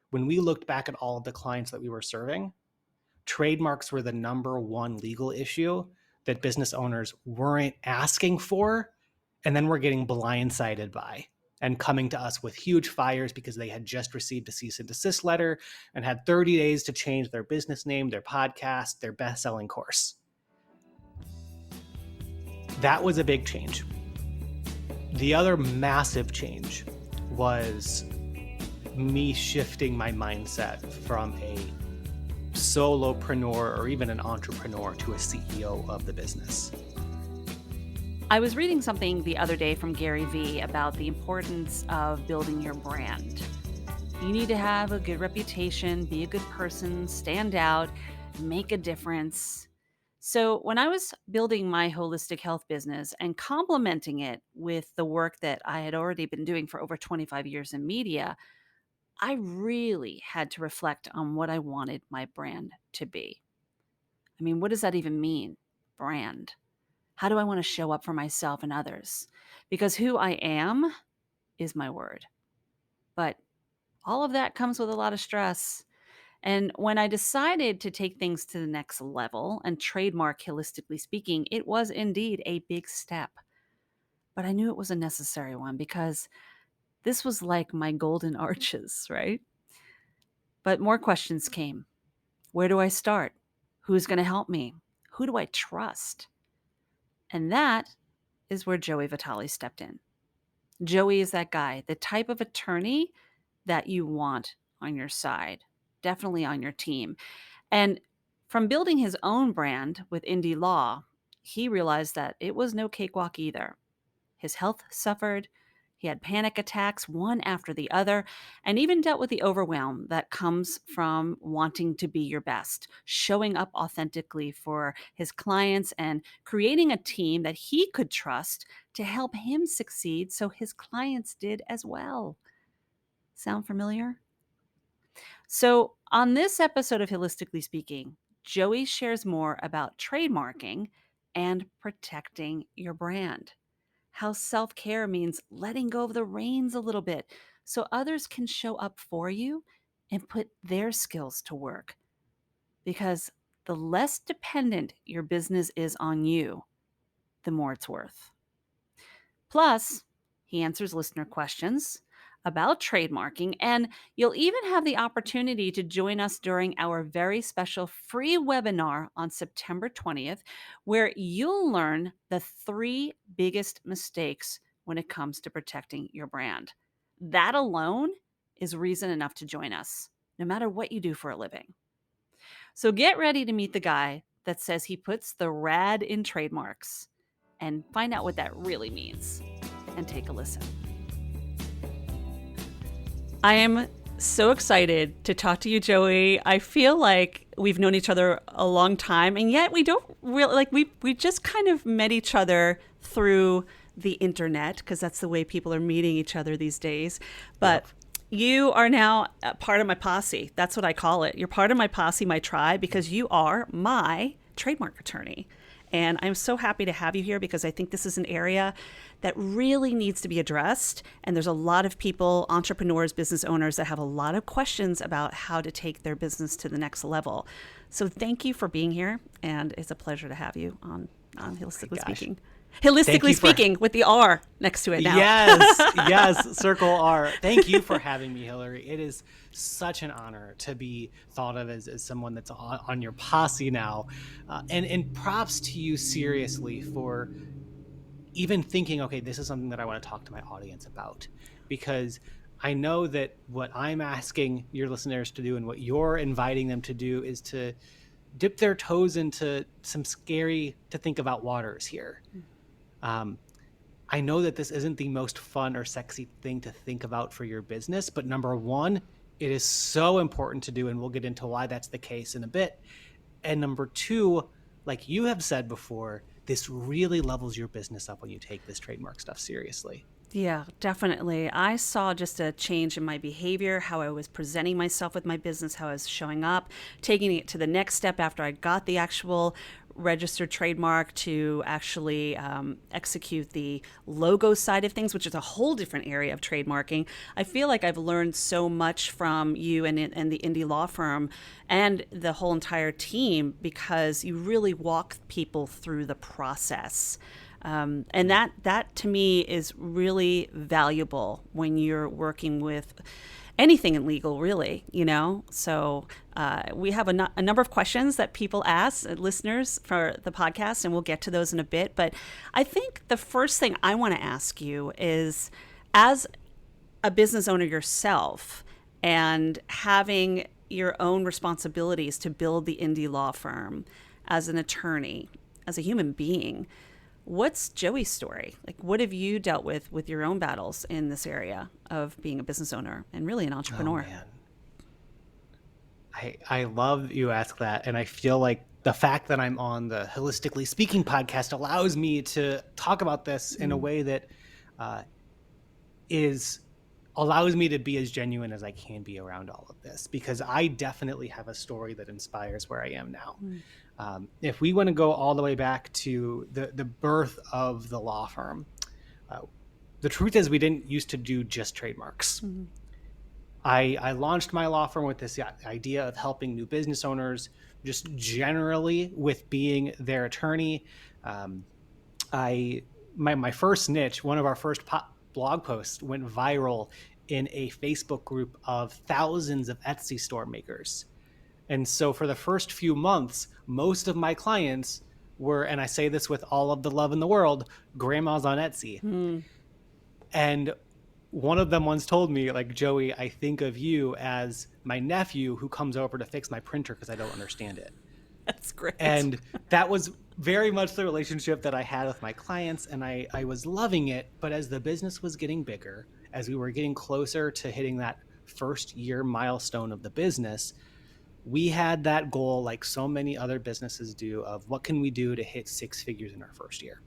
when we looked back at all of the clients that we were serving, trademarks were the number one legal issue that business owners weren't asking for, and then were getting blindsided by and coming to us with huge fires because they had just received a cease and desist letter and had 30 days to change their business name, their podcast, their best-selling course. That was a big change. The other massive change was me shifting my mindset from a solopreneur or even an entrepreneur to a CEO of the business. I was reading something the other day from Gary Vee about the importance of building your brand. You need to have a good reputation, be a good person, stand out, make a difference. So when I was building my holistic health business and complementing it with the work that I had already been doing for over 25 years in media, I really had to reflect on what I wanted my brand to be. I mean, what does that even mean? Brand. How do I want to show up for myself and others? Because who I am is my word. But all of that comes with a lot of stress. And when I decided to take things to the next level and trademark holistically speaking, it was indeed a big step. But I knew it was a necessary one because this was like my golden arches, right? But more questions came. Where do I start? Who's going to help me? Who do I trust? And that is where Joey Vitale stepped in. Joey is that guy, the type of attorney that you want on your side, definitely on your team. And from building his own brand with indie law, he realized that it was no cakewalk either. His health suffered. He had panic attacks, one after the other, and even dealt with the overwhelm that comes from wanting to be your best, showing up authentically for his clients and creating a team that he could trust to help him succeed so his clients did as well. Sound familiar? So, on this episode of Holistically Speaking, Joey shares more about trademarking and protecting your brand. How self-care means letting go of the reins a little bit so others can show up for you and put their skills to work. Because the less dependent your business is on you, the more it's worth. Plus, he answers listener questions about trademarking, and you'll even have the opportunity to join us during our very special free webinar on September 20th, where you'll learn the 3 biggest mistakes when it comes to protecting your brand. That alone is reason enough to join us, no matter what you do for a living. So get ready to meet the guy that says he puts the rad in trademarks and find out what that really means. And take a listen. I am so excited to talk to you, Joey. I feel like we've known each other a long time, and yet we don't really, like, we just kind of met each other through the internet, because that's the way people are meeting each other these days. But you are now a part of my posse. That's what I call it. You're part of my posse, my tribe, because you are my trademark attorney. And I'm so happy to have you here because I think this is an area that really needs to be addressed. And there's a lot of people, entrepreneurs, business owners, that have a lot of questions about how to take their business to the next level. So thank you for being here. And it's a pleasure to have you on Holistically Speaking. Holistically Speaking with the R next to it now. Yes, circle R. Thank you for having me, Hilary. It is such an honor to be thought of as someone that's on your posse now. And props to you seriously for even thinking, okay, this is something that I want to talk to my audience about. Because I know that what I'm asking your listeners to do and what you're inviting them to do is to dip their toes into some scary to think about waters here. I know that this isn't the most fun or sexy thing to think about for your business, but number one, it is so important to do, and we'll get into why that's the case in a bit. And number two, like you have said before, this really levels your business up when you take this trademark stuff seriously. Yeah, definitely. I saw just a change in my behavior, how I was presenting myself with my business, how I was showing up, taking it to the next step after I got the actual registered trademark to actually execute the logo side of things, which is a whole different area of trademarking. I feel like I've learned so much from you and the indie law firm and the whole entire team, because you really walk people through the process. And that to me is really valuable when you're working with anything in legal, really, So we have a number of questions that people ask, listeners, for the podcast, and we'll get to those in a bit. But I think the first thing I want to ask you is, as a business owner yourself and having your own responsibilities to build the indie law firm, as an attorney, as a human being, what's Joey's story? Like, what have you dealt with your own battles in this area of being a business owner and really an entrepreneur? Oh, man. I love you ask that. And I feel like the fact that I'm on the Holistically Speaking podcast allows me to talk about this in a way that allows me to be as genuine as I can be around all of this, because I definitely have a story that inspires where I am now. If we want to go all the way back to the birth of the law firm, the truth is we didn't used to do just trademarks. I launched my law firm with this idea of helping new business owners just generally with being their attorney. My first niche, one of our first blog posts, went viral in a Facebook group of thousands of Etsy store makers. And so for the first few months, most of my clients were, and I say this with all of the love in the world, grandmas on Etsy. And one of them once told me, like, Joey, I think of you as my nephew who comes over to fix my printer because I don't understand it. That's great. And that was very much the relationship that I had with my clients, and I was loving it. But as the business was getting bigger, as we were getting closer to hitting that first year milestone of the business, we had that goal, like so many other businesses do, of what can we do to hit six figures in our first year.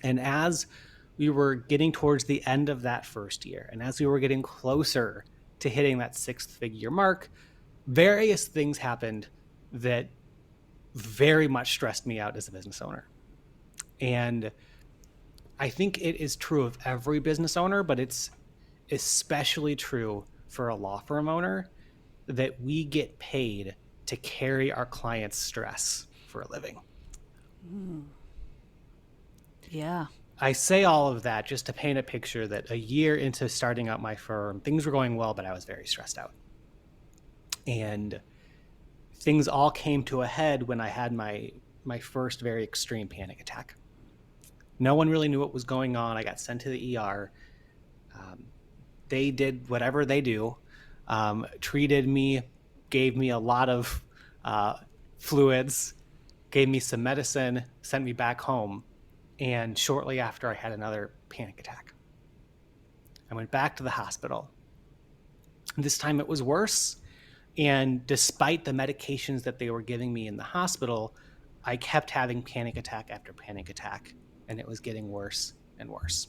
And as we were getting towards the end of that first year, and as we were getting closer to hitting that six-figure mark, various things happened that very much stressed me out as a business owner. And I think it is true of every business owner, but it's especially true for a law firm owner, that we get paid to carry our clients' stress for a living. Yeah. I say all of that just to paint a picture that a year into starting out my firm, things were going well, but I was very stressed out. And things all came to a head when I had my first very extreme panic attack. No one really knew what was going on. I got sent to the ER. They did whatever they do, treated me, gave me a lot of fluids, gave me some medicine, sent me back home. And shortly after, I had another panic attack. I went back to the hospital. This time it was worse. And despite the medications that they were giving me in the hospital, I kept having panic attack after panic attack, and it was getting worse and worse.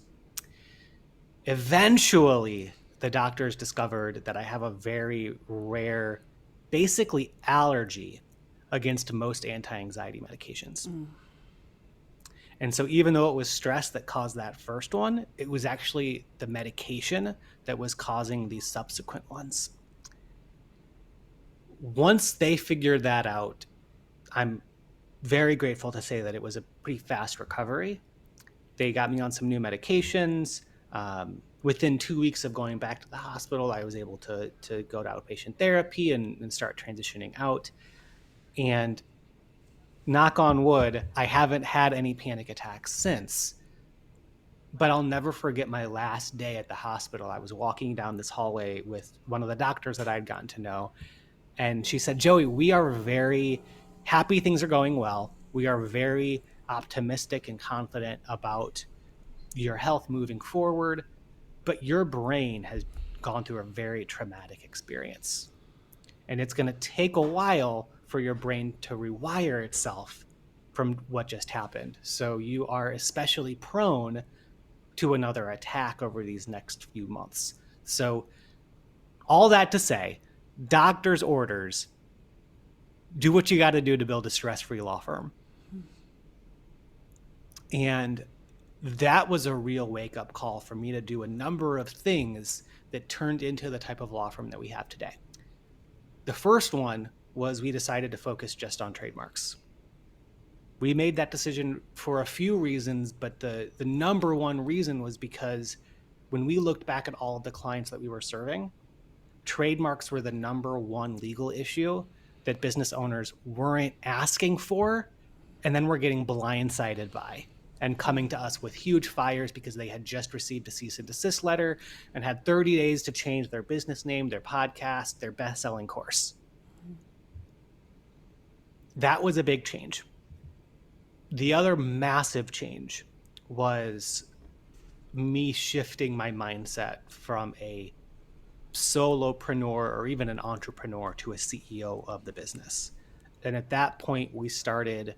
Eventually, the doctors discovered that I have a very rare, basically allergy against most anti-anxiety medications. And so even though it was stress that caused that first one, it was actually the medication that was causing these subsequent ones. Once they figured that out, I'm very grateful to say that it was a pretty fast recovery. They got me on some new medications. Within 2 weeks of going back to the hospital, I was able to go to outpatient therapy and start transitioning out. And knock on wood, I haven't had any panic attacks since. But I'll never forget my last day at the hospital. I was walking down this hallway with one of the doctors that I'd gotten to know. And she said, Joey, we are very happy things are going well. We are very optimistic and confident about your health moving forward. But your brain has gone through a very traumatic experience. And it's going to take a while for your brain to rewire itself from what just happened. So you are especially prone to another attack over these next few months. So all that to say, doctor's orders, do what you got to do to build a stress-free law firm. And that was a real wake-up call for me to do a number of things that turned into the type of law firm that we have today. The first one was we decided to focus just on trademarks. We made that decision for a few reasons, but the number one reason was because when we looked back at all of the clients that we were serving, trademarks were the number one legal issue that business owners weren't asking for, and then were getting blindsided by and coming to us with huge fires because they had just received a cease and desist letter and had 30 days to change their business name, their podcast, their best-selling course. That was a big change. The other massive change was me shifting my mindset from a solopreneur or even an entrepreneur to a CEO of the business. And at that point, we started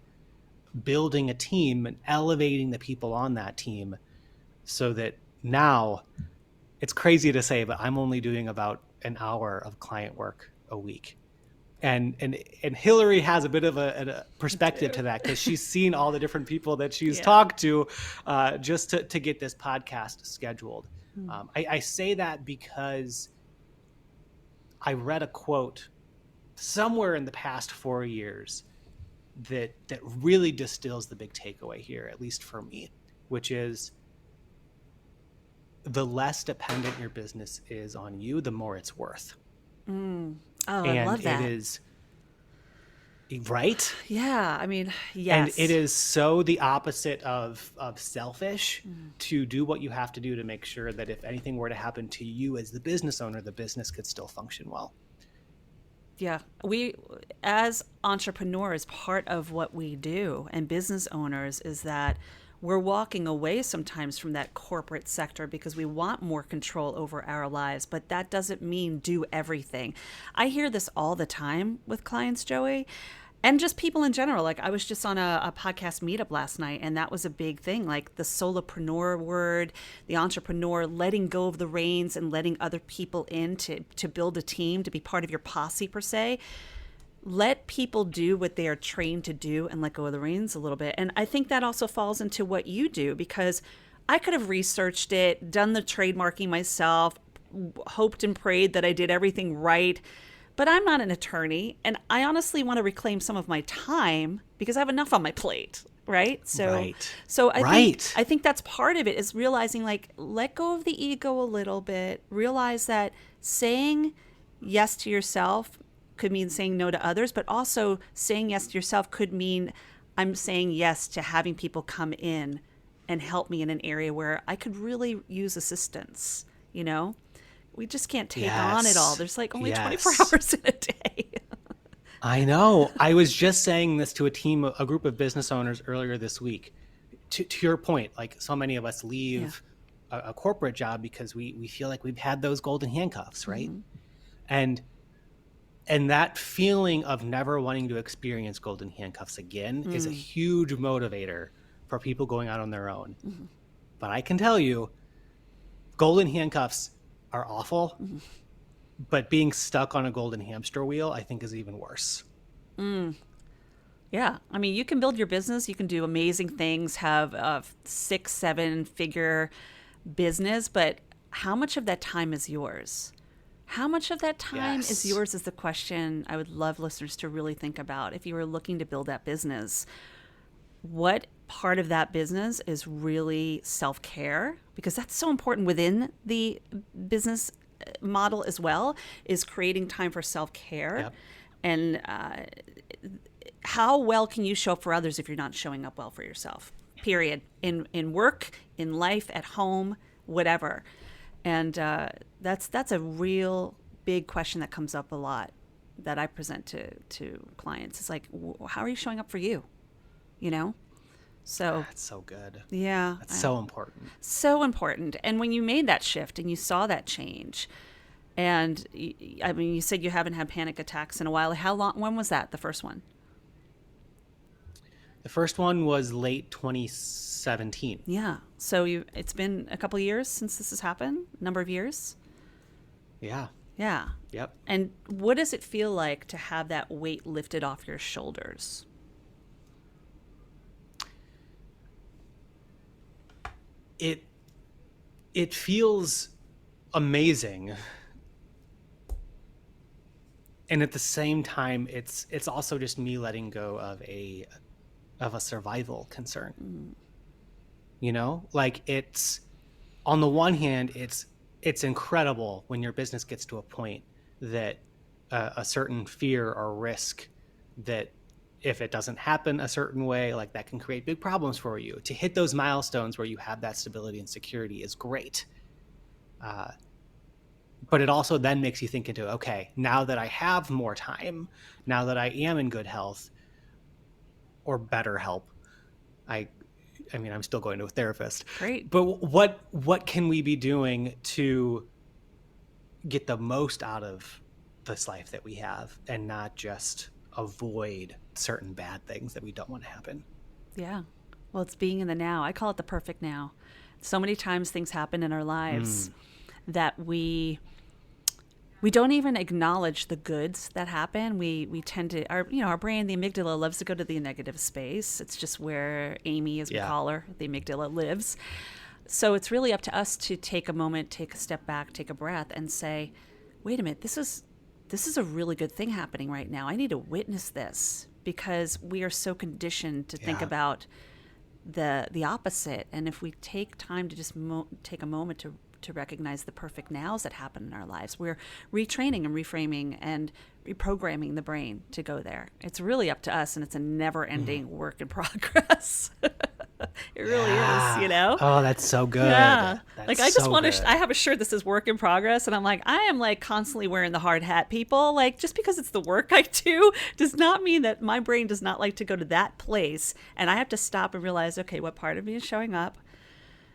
building a team and elevating the people on that team so that now, it's crazy to say, but I'm only doing about an hour of client work a week. And Hilary has a bit of a perspective to that because she's seen all the different people that she's talked to just to get this podcast scheduled. I say that because I read a quote somewhere in the past 4 years that really distills the big takeaway here, at least for me, which is the less dependent your business is on you, the more it's worth. Oh, I love that. And it is, right? Yeah, I mean, yes. And it is so the opposite of selfish to do what you have to do to make sure that if anything were to happen to you as the business owner, the business could still function well. Yeah, we, as entrepreneurs, part of what we do and business owners is that we're walking away sometimes from that corporate sector because we want more control over our lives, but that doesn't mean do everything. I hear this all the time with clients, Joey, and just people in general. Like I was just on a podcast meetup last night, and that was a big thing, like the solopreneur word, the entrepreneur, letting go of the reins and letting other people in to build a team, to be part of your posse per se. Let people do what they are trained to do and let go of the reins a little bit. And I think that also falls into what you do, because I could have researched it, done the trademarking myself, hoped and prayed that I did everything right. But I'm not an attorney, and I honestly want to reclaim some of my time because I have enough on my plate, right? So I think that's part of it, is realizing, like, let go of the ego a little bit. Realize that saying yes to yourself could mean saying no to others, but also saying yes to yourself could mean I'm saying yes to having people come in and help me in an area where I could really use assistance, you know? We just can't take on it all. There's like only 24 hours in a day. I know. I was just saying this to a group of business owners earlier this week. To your point, like so many of us leave a corporate job because we feel like we've had those golden handcuffs, right? And that feeling of never wanting to experience golden handcuffs again is a huge motivator for people going out on their own. But I can tell you, golden handcuffs are awful, but being stuck on a golden hamster wheel, I think, is even worse. Yeah. I mean, you can build your business, you can do amazing things, have a 6-7 figure business, but how much of that time is yours? How much of that time is yours is the question I would love listeners to really think about. If you were looking to build that business, what part of that business is really self-care? Because that's so important within the business model as well, is creating time for self-care. And how well can you show up for others if you're not showing up well for yourself? Period. In work, in life, at home, whatever. And that's a real big question that comes up a lot that I present to clients. It's like, how are you showing up for you? You know? So that's so good. Yeah. That's so important. So important. And when you made that shift and you saw that change, and I mean, you said you haven't had panic attacks in a while. How long? When was that? The first one? The first one was late 2017. Yeah. So it's been a couple of years since this has happened. Number of years. Yeah. Yeah. Yep. And what does it feel like to have that weight lifted off your shoulders? it it feels amazing, and at the same time it's also just me letting go of a survival concern. Mm. Like, it's, on the one hand, it's incredible when your business gets to a point that a certain fear or risk, that if it doesn't happen a certain way, like, that can create big problems for you. To hit those milestones where you have that stability and security is great. But it also then makes you think into, okay, now that I have more time, now that I am in good health or better help, I I mean, I'm still going to a therapist. Great. But what can we be doing to get the most out of this life that we have, and not just avoid certain bad things that we don't want to happen? Yeah. Well, it's being in the now. I call it the perfect now. So many times things happen in our lives that we don't even acknowledge the goods that happen. We tend to, our brain, the amygdala, loves to go to the negative space. It's just where Amy, as we call her, the amygdala, lives. So it's really up to us to take a moment, take a step back, take a breath, and say, wait a minute, this is a really good thing happening right now. I need to witness this, because we are so conditioned to think about the opposite. And if we take time to just take a moment to recognize the perfect nows that happen in our lives, we're retraining and reframing and reprogramming the brain to go there. It's really up to us, and it's a never-ending work in progress. It really is. Oh, that's so good. Yeah. That's Like, I just so want good. to, I have a shirt that says work in progress, and I'm like, I am like constantly wearing the hard hat, people. Like, just because it's the work I do does not mean that my brain does not like to go to that place. And I have to stop and realize, okay, what part of me is showing up?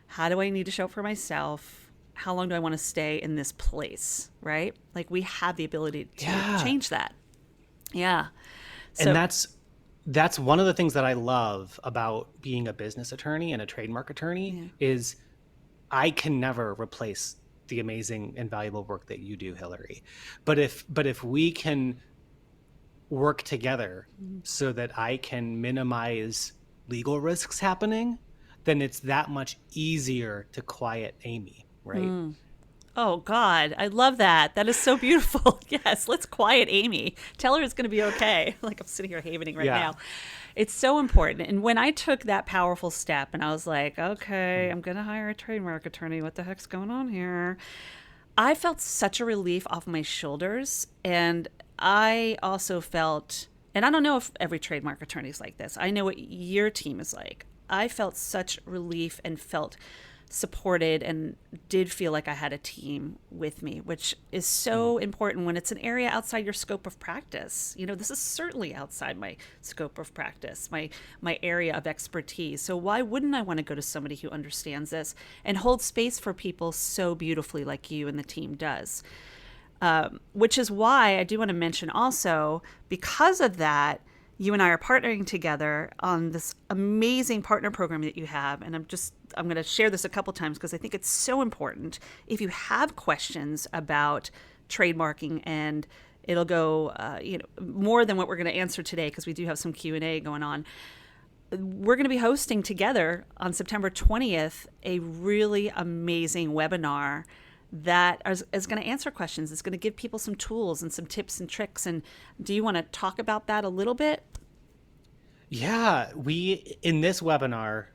How do I need to show up for myself? How long do I want to stay in this place? Right? Like, we have the ability to change that. Yeah. So, And that's one of the things that I love about being a business attorney and a trademark attorney is I can never replace the amazing and valuable work that you do, Hilary. But if we can work together so that I can minimize legal risks happening, then it's that much easier to quiet Amy, right? oh God, I love that. That is so beautiful. Yes, let's quiet Amy. Tell her it's going to be okay. Like, I'm sitting here havening right now. It's so important. And when I took that powerful step and I was like, okay, I'm going to hire a trademark attorney. What the heck's going on here? I felt such a relief off my shoulders. And I also felt, and I don't know if every trademark attorney is like this. I know what your team is like. I felt such relief and felt supported and did feel like I had a team with me, which is so important when it's an area outside your scope of practice. This is certainly outside my scope of practice, my area of expertise. So why wouldn't I want to go to somebody who understands this and hold space for people so beautifully like you and the team does? Which is why I do want to mention also, because of that, you and I are partnering together on this amazing partner program that you have. And I'm going to share this a couple times because I think it's so important. If you have questions about trademarking, and it'll go more than what we're going to answer today, because we do have some Q&A going on. We're going to be hosting together on September 20th a really amazing webinar that is going to answer questions. It's going to give people some tools and some tips and tricks. And do you want to talk about that a little bit? Yeah, in this webinar,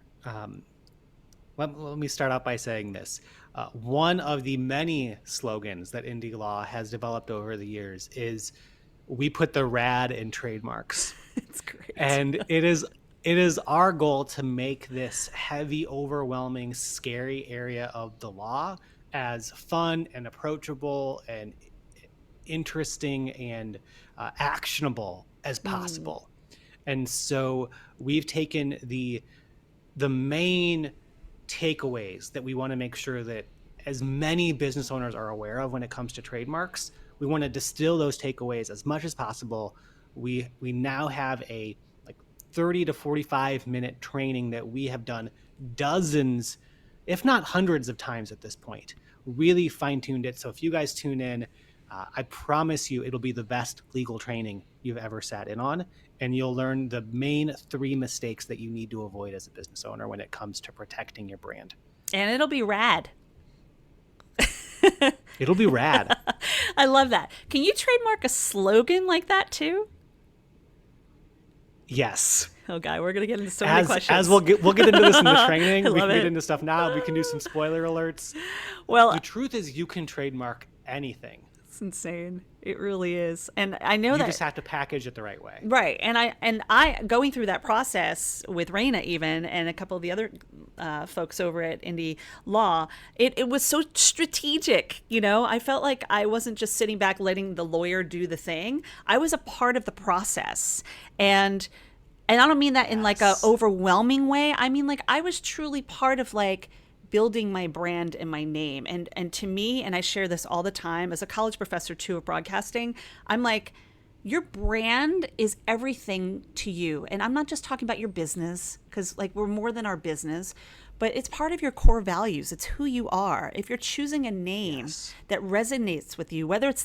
let me start out by saying this. One of the many slogans that Indie Law has developed over the years is, we put the rad in trademarks. It's great. And it is our goal to make this heavy, overwhelming, scary area of the law as fun and approachable and interesting and actionable as possible. And so we've taken the main takeaways that we want to make sure that as many business owners are aware of when it comes to trademarks. We want to distill those takeaways as much as possible. We now have a 30 to 45 minute training that we have done dozens, if not hundreds of times at this point. Really fine-tuned it. So if you guys tune in, I promise you it'll be the best legal training you've ever sat in on, and you'll learn the main 3 mistakes that you need to avoid as a business owner when it comes to protecting your brand. And it'll be rad. It'll be rad. I love that. Can you trademark a slogan like that too? Yes. Oh, God, we're going to get into so many questions. As we'll get into this in the training. We can it. get into stuff now. We can do some spoiler alerts. Well, the truth is you can trademark anything. It's insane. It really is. And I know you that just have to package it the right way. Right. And I going through that process with Raina even and a couple of the other folks over at Indie Law, it was so strategic. You know, I felt like I wasn't just sitting back letting the lawyer do the thing. I was a part of the process. And I don't mean that in like a overwhelming way. I mean, like I was truly part of like building my brand and my name. And to me, and I share this all the time as a college professor too of broadcasting, I'm like, your brand is everything to you. And I'm not just talking about your business, because like we're more than our business, but it's part of your core values. It's who you are. If you're choosing a name that resonates with you, whether it's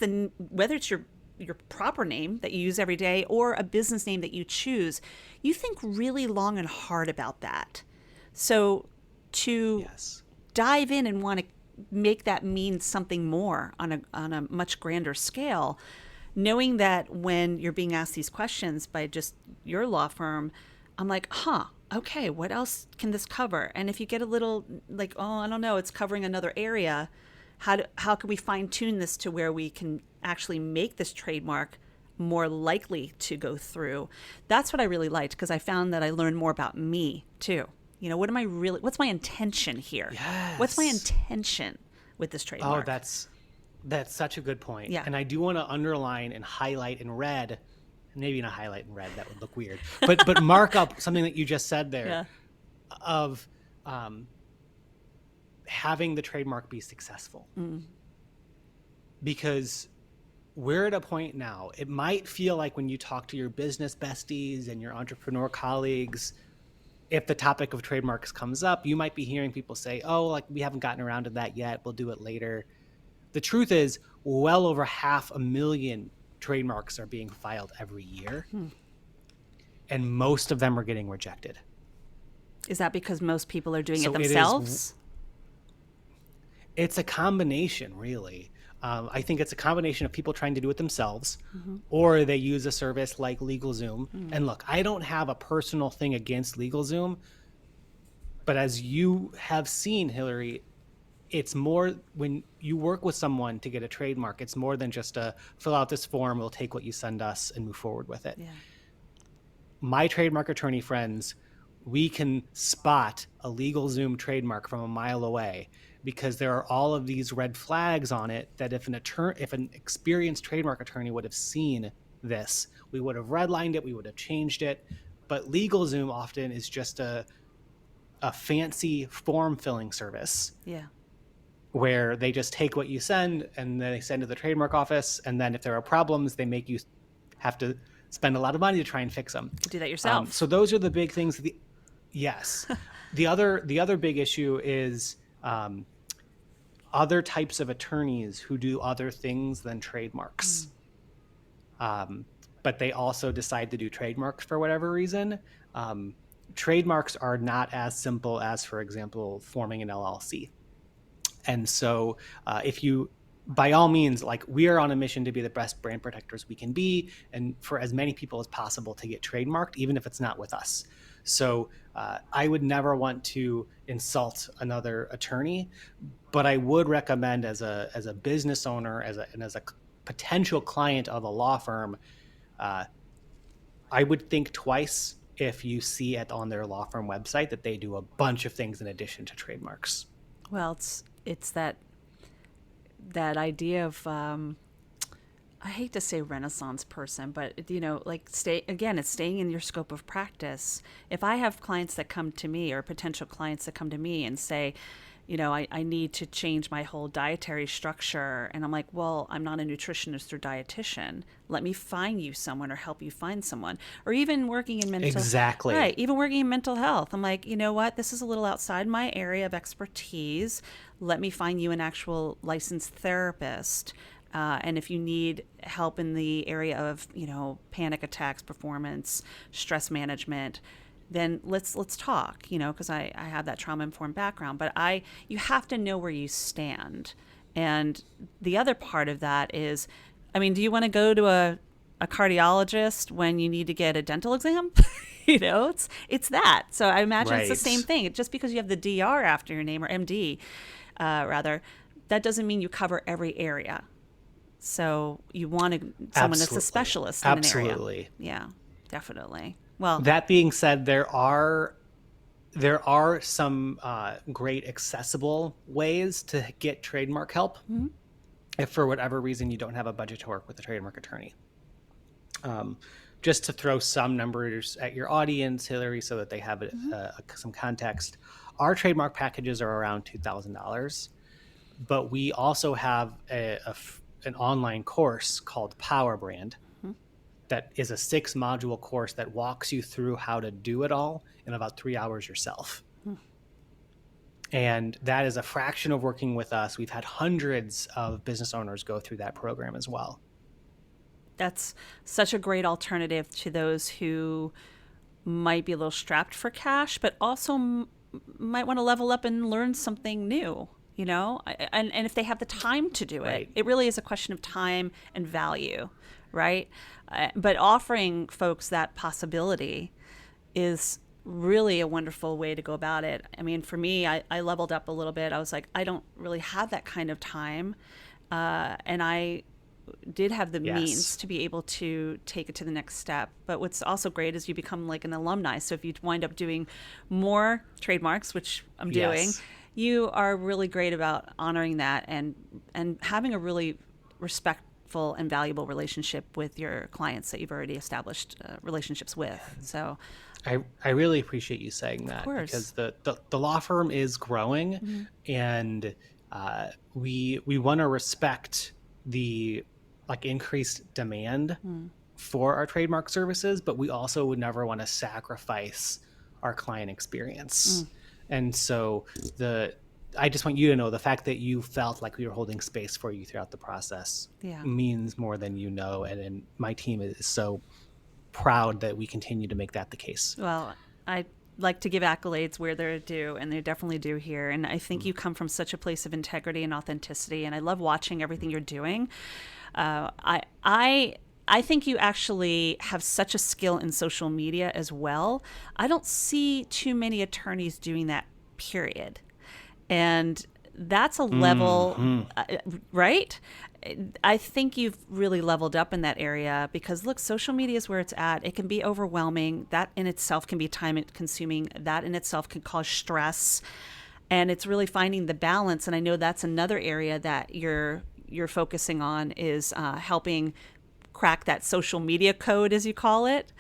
your proper name that you use every day or a business name that you choose, you think really long and hard about that. So to dive in and want to make that mean something more on a much grander scale, knowing that when you're being asked these questions by just your law firm, I'm like, okay, what else can this cover? And if you get a little like, I don't know, it's covering another area, how can we fine tune this to where we can actually make this trademark more likely to go through? That's what I really liked, because I found that I learned more about me too. You know, what's my intention here? Yes. What's my intention with this trademark? Oh, that's such a good point. Yeah. And I do want to underline and highlight in red, maybe not highlight in red, that would look weird, but mark up something that you just said there of having the trademark be successful. Because we're at a point now, it might feel like when you talk to your business besties and your entrepreneur colleagues, if the topic of trademarks comes up, you might be hearing people say, like we haven't gotten around to that yet. We'll do it later. The truth is well over 500,000 trademarks are being filed every year. And most of them are getting rejected. Is that because most people are doing it themselves? It's a combination, really. I think it's a combination of people trying to do it themselves, or they use a service like LegalZoom. And look, I don't have a personal thing against LegalZoom, but as you have seen, Hilary, it's more when you work with someone to get a trademark, it's more than just a fill out this form, we'll take what you send us and move forward with it. My trademark attorney friends, we can spot a LegalZoom trademark from a mile away, because there are all of these red flags on it that if an experienced trademark attorney would have seen this, we would have redlined it, we would have changed it. But LegalZoom often is just a fancy form filling service. Where they just take what you send and then they send to the trademark office, and then if there are problems, they make you have to spend a lot of money to try and fix them. Do that yourself. So those are the big things. The other big issue is other types of attorneys who do other things than trademarks. But they also decide to do trademarks for whatever reason. Trademarks are not as simple as, for example, forming an LLC. And so if you, by all means, like we are on a mission to be the best brand protectors we can be, and for as many people as possible to get trademarked, even if it's not with us. So I would never want to insult another attorney, but I would recommend as a business owner, as a potential client of a law firm, I would think twice if you see it on their law firm website that they do a bunch of things in addition to trademarks. Well, it's that idea of I hate to say Renaissance person, but like it's staying in your scope of practice. If I have clients that come to me or potential clients that come to me and say, I need to change my whole dietary structure. And I'm like, well, I'm not a nutritionist or dietitian. Let me find you someone or help you find someone. Or even working in mental Exactly. Right. Even working in mental health. I'm like, you know what? This is a little outside my area of expertise. Let me find you an actual licensed therapist. And if you need help in the area of, panic attacks, performance, stress management, then let's talk, because I have that trauma informed background. But you have to know where you stand. And the other part of that is, I mean, do you want to go to a cardiologist when you need to get a dental exam? It's that. So I imagine it's the same Right. thing. Just because you have the DR after your name, or MD, rather, that doesn't mean you cover every area. So you want someone that's a Absolutely. specialist in an area. Absolutely. Yeah, definitely. Well, That being said, there are some great accessible ways to get trademark help if for whatever reason you don't have a budget to work with a trademark attorney. Um, just to throw some numbers at your audience, Hilary, so that they have some context, our trademark packages are around $2,000, but we also have an online course called Power Brand that is a 6-module course that walks you through how to do it all in about 3 hours yourself. And that is a fraction of working with us. We've had hundreds of business owners go through that program as well. that's such a great alternative to those who might be a little strapped for cash, but also might want to level up and learn something new. And if they have the time to do it, Right. it really is a question of time and value, right? But offering folks that possibility is really a wonderful way to go about it. I mean, for me, I leveled up a little bit. I was like, I don't really have that kind of time. And I did have the means to be able to take it to the next step. But what's also great is you become like an alumni. So if you wind up doing more trademarks, which I'm doing, you are really great about honoring that and having a really respectful and valuable relationship with your clients that you've already established relationships with. So I really appreciate you saying that, because the law firm is growing, and we want to respect the increased demand for our trademark services, but we also would never want to sacrifice our client experience. And so I just want you to know the fact that you felt like we were holding space for you throughout the process means more than you know. And my team is so proud that we continue to make that the case. Well, I like to give accolades where they're due, and they definitely do here. And I think you come from such a place of integrity and authenticity, and I love watching everything you're doing. I think you actually have such a skill in social media as well. I don't see too many attorneys doing that, period. And that's a level, right? I think you've really leveled up in that area, because look, social media is where it's at. It can be overwhelming. That in itself can be time consuming. That in itself can cause stress. And it's really finding the balance. And I know that's another area that you're focusing on, is helping crack that social media code, as you call it.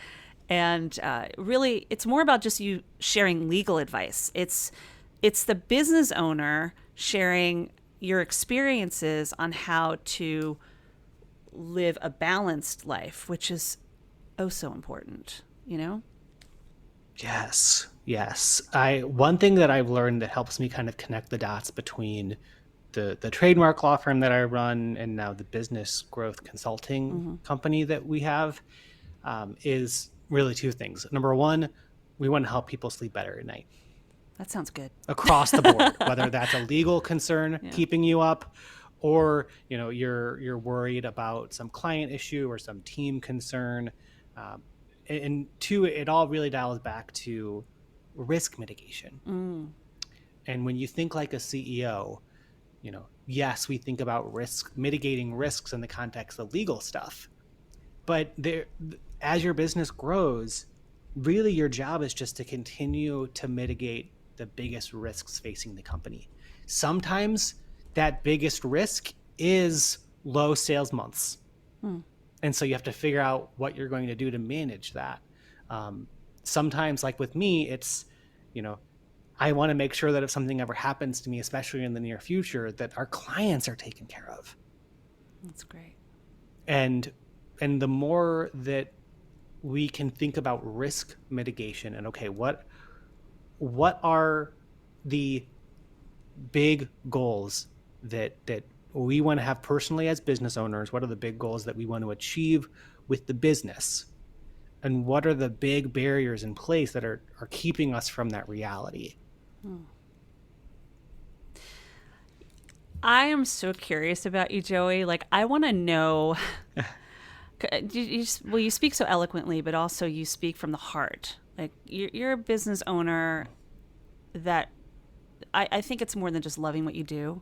And really, it's more about just you sharing legal advice. It's the business owner sharing your experiences on how to live a balanced life, which is oh so important, Yes. One thing that I've learned that helps me kind of connect the dots between the trademark law firm that I run and now the business growth consulting company that we have is really two things. Number one, we want to help people sleep better at night. That sounds good. Across the board, whether that's a legal concern keeping you up, or you're worried about some client issue or some team concern. And two, it all really dials back to risk mitigation. And when you think like a CEO, yes, we think about mitigating risks in the context of legal stuff, but as your business grows, really your job is just to continue to mitigate the biggest risks facing the company. Sometimes that biggest risk is low sales months. And so you have to figure out what you're going to do to manage that. Sometimes, like with me, it's, I want to make sure that if something ever happens to me, especially in the near future, that our clients are taken care of. That's great. And the more that we can think about risk mitigation and, okay, what are the big goals that we want to have personally as business owners? What are the big goals that we want to achieve with the business? and what are the big barriers in place that are keeping us from that reality? I am so curious about you, Joey. Like, I want to know. You speak so eloquently, but also you speak from the heart. Like, you're a business owner that I think it's more than just loving what you do.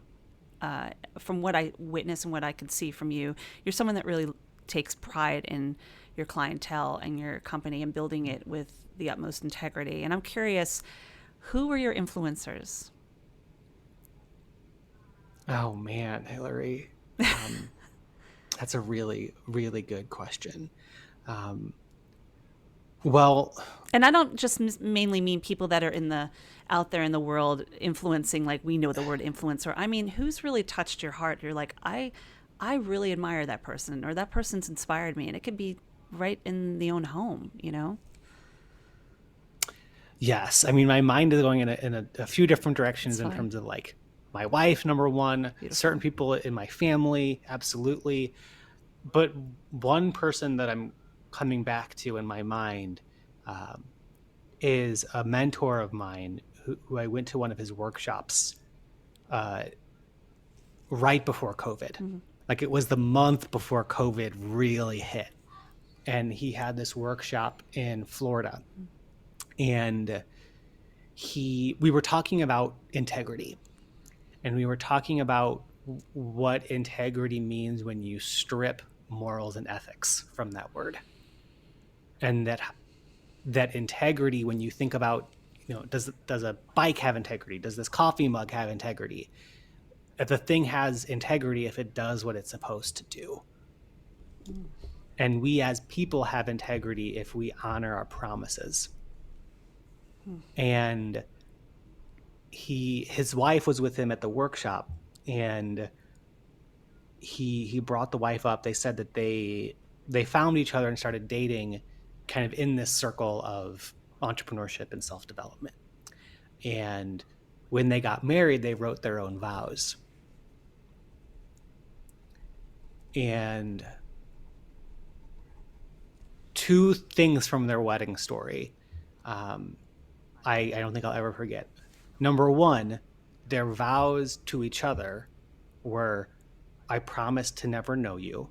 From what I witness and what I can see from you, you're someone that really takes pride in your clientele and your company and building it with the utmost integrity. And I'm curious, who were your influencers? Oh man, Hilary. That's a really, really good question. Well, And I don't just mainly mean people that are out there in the world influencing, like we know the word influencer. I mean, who's really touched your heart? You're like, I really admire that person, or that person's inspired me. And it could be right in the own home, you know? yes. I mean, my mind is going in a few different directions That's in fine. terms of like my wife, number one, Beautiful. certain people in my family, absolutely. But one person that I'm coming back to in my mind is a mentor of mine who I went to one of his workshops right before COVID. Like it was the month before COVID really hit. And he had this workshop in Florida. And we were talking about integrity. And we were talking about what integrity means when you strip morals and ethics from that word. And that integrity, when you think about, does a bike have integrity? Does this coffee mug have integrity? If the thing has integrity, if it does what it's supposed to do. And we as people have integrity if we honor our promises. And his wife was with him at the workshop, and he brought the wife up. They said that they found each other and started dating kind of in this circle of entrepreneurship and self-development. And when they got married, they wrote their own vows. And two things from their wedding story I don't think I'll ever forget. Number one, their vows to each other were, I promise to never know you.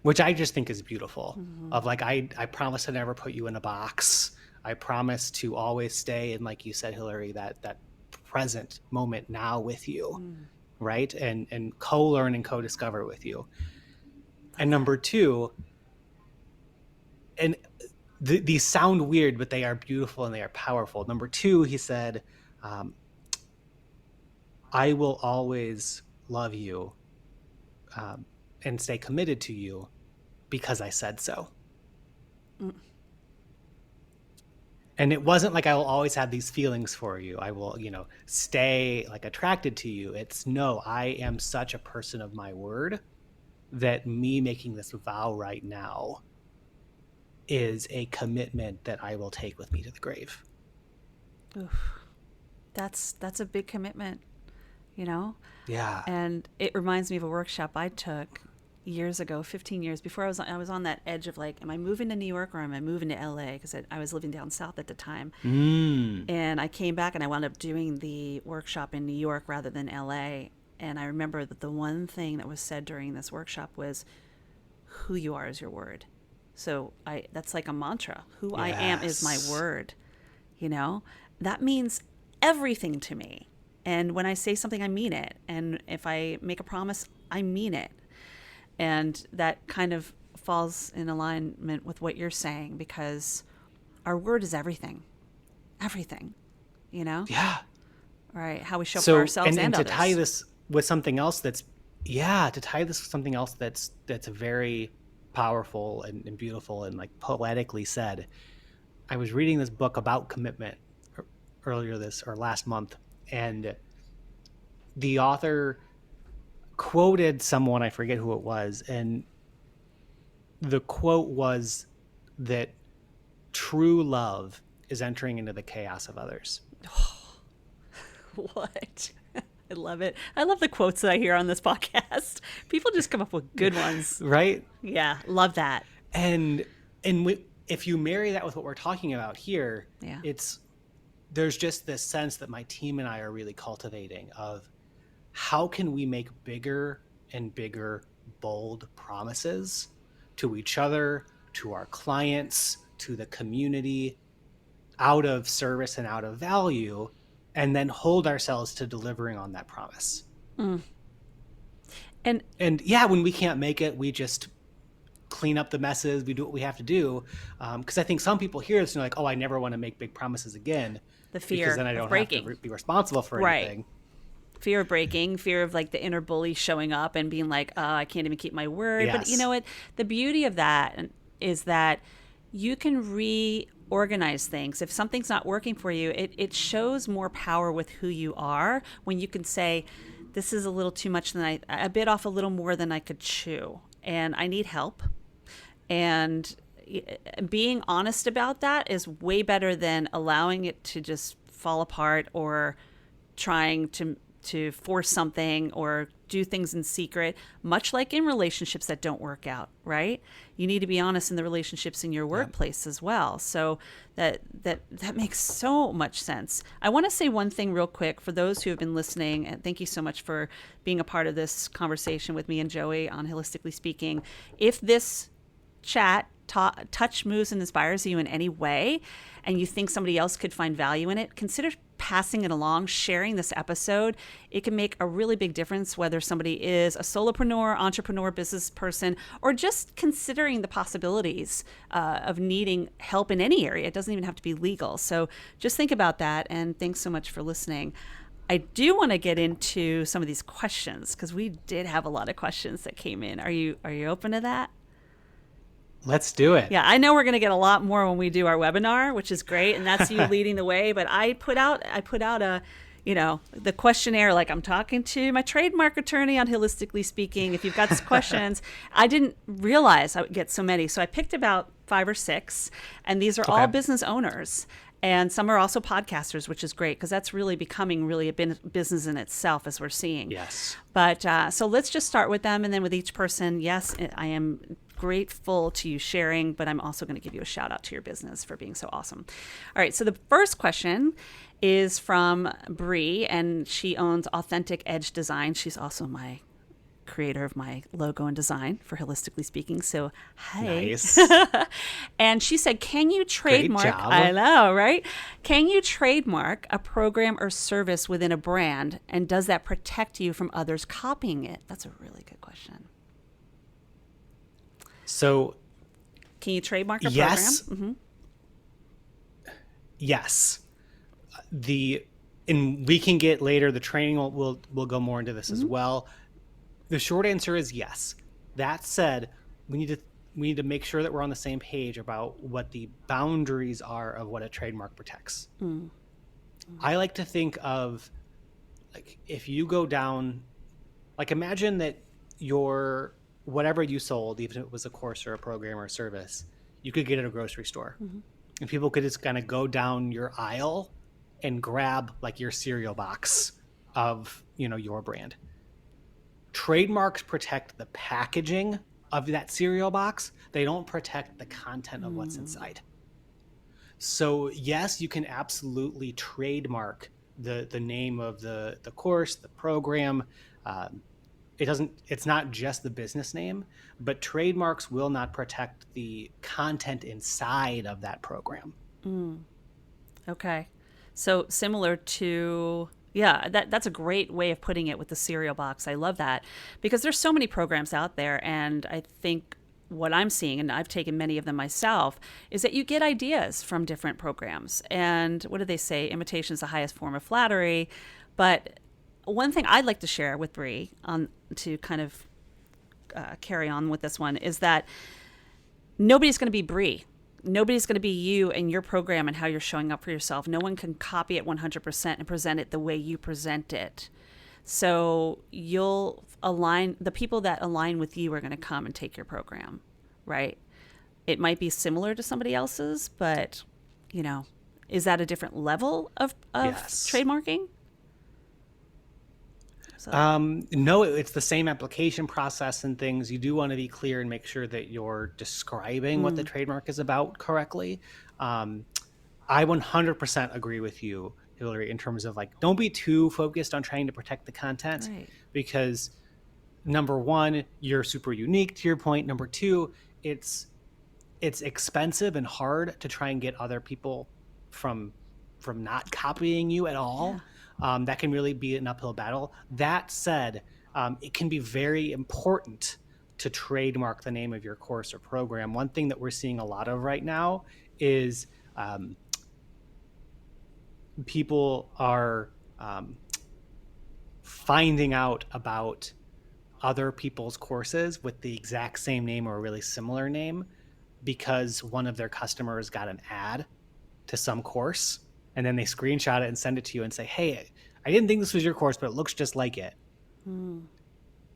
Which I just think is beautiful. Of like, I promise to never put you in a box. I promise to always stay in, like you said, Hilary, that present moment now with you, right? And co-learn and co-discover with you. And number two, and these sound weird, but they are beautiful and they are powerful. Number two, he said, I will always love you and stay committed to you because I said so. And it wasn't like I will always have these feelings for you. I will, stay like attracted to you. It's no, I am such a person of my word that me making this vow right now is a commitment that I will take with me to the grave. Oof. That's a big commitment, Yeah. And it reminds me of a workshop I took years ago, 15 years before I was on that edge of like, am I moving to New York or am I moving to LA? Because I was living down south at the time. And I came back and I wound up doing the workshop in New York rather than LA. And I remember that the one thing that was said during this workshop was, who you are is your word. So that's like a mantra. Who I am is my word. That means everything to me. And when I say something, I mean it. And if I make a promise, I mean it. And that kind of falls in alignment with what you're saying, because our word is everything. Everything. Yeah. Right. How we show up for ourselves and to others. tie this with something else that's very powerful and beautiful and like poetically said. I was reading this book about commitment last month, and the author quoted someone, I forget who it was, and the quote was that true love is entering into the chaos of others. What? I love it. I love the quotes that I hear on this podcast. People just come up with good ones. Right? Yeah, love that. And if you marry that with what we're talking about here, Yeah. there's just this sense that my team and I are really cultivating of how can we make bigger and bigger, bold promises to each other, to our clients, to the community, out of service and out of value, and then hold ourselves to delivering on that promise. And yeah, when we can't make it, we just clean up the messes. We do what we have to do. Because I think some people hear this and they're like, oh, I never want to make big promises again. the fear because then I of don't breaking. have to be responsible for anything. Fear of breaking, fear of like the inner bully showing up and being like, I can't even keep my word. Yes. But you know what? The beauty of that is that you can reorganize things. If something's not working for you, it shows more power with who you are when you can say, this is a little too much than I bit off a little more than I could chew, and I need help. And being honest about that is way better than allowing it to just fall apart or trying to force something or do things in secret, much like in relationships that don't work out, right? You need to be honest in the relationships in your workplace as well. So that makes so much sense. I want to say one thing real quick for those who have been listening, and thank you so much for being a part of this conversation with me and Joey on Holistically Speaking. If this chat touch, moves, and inspires you in any way, and you think somebody else could find value in it, consider passing it along, sharing this episode. It can make a really big difference whether somebody is a solopreneur, entrepreneur, business person, or just considering the possibilities of needing help in any area. It doesn't even have to be legal. So just think about that, and thanks so much for listening. I do want to get into some of these questions because we did have a lot of questions that came in. Are you open to that? Let's do it. Yeah, I know we're going to get a lot more when we do our webinar, which is great, and that's you leading the way. But I put out a, the questionnaire, like I'm talking to my trademark attorney on Holistically Speaking. If you've got questions, I didn't realize I would get so many, so I picked about 5 or 6, and these are all business owners. And some are also podcasters, which is great because that's really becoming really a business in itself, as we're seeing. Yes. But so let's just start with them, and then with each person, yes, I am grateful to you sharing, but I'm also going to give you a shout out to your business for being so awesome. All right, so the first question is from Bree, and she owns Authentic Edge Design. She's also my creator of my logo and design for Holistically Speaking. So, hey. Nice. And she said, can you trademark? Great job. I know, right? Can you trademark a program or service within a brand? And does that protect you from others copying it? That's a really good question. So, can you trademark a yes, program? Mm-hmm. Yes. And we can get later, the training will go more into this as well. The short answer is yes. That said, we need to make sure that we're on the same page about what the boundaries are of what a trademark protects. I like to think of, like, if you go down, like, imagine that your whatever you sold, even if it was a course or a program or a service, you could get at a grocery store. And people could just kind of go down your aisle and grab like your cereal box of, your brand. Trademarks protect the packaging of that cereal box. They don't protect the content of what's inside. So yes, you can absolutely trademark the name of the course, the program. It's not just the business name, but trademarks will not protect the content inside of that program. Okay. So similar to, that's a great way of putting it with the cereal box. I love that because there's so many programs out there. And I think what I'm seeing, and I've taken many of them myself, is that you get ideas from different programs. And what do they say? Imitation is the highest form of flattery. But one thing I'd like to share with Bree to kind of carry on with this one is that nobody's going to be Bree. Nobody's going to be you and your program and how you're showing up for yourself. No one can copy it 100% and present it the way you present it. So you'll align, the people that align with you are going to come and take your program, right? It might be similar to somebody else's, but, is that a different level of Yes. trademarking? So, No, it's the same application process and things. You do want to be clear and make sure that you're describing what the trademark is about correctly. Um, I 100% agree with you, Hilary, in terms of like, don't be too focused on trying to protect the content right. because number one, you're super unique to your point. Number two, it's expensive and hard to try and get other people from not copying you at Yeah. all. That can really be an uphill battle. That said, it can be very important to trademark the name of your course or program. One thing that we're seeing a lot of right now is people are finding out about other people's courses with the exact same name or a really similar name because one of their customers got an ad to some course and then they screenshot it and send it to you and say, hey, I didn't think this was your course, but it looks just like it.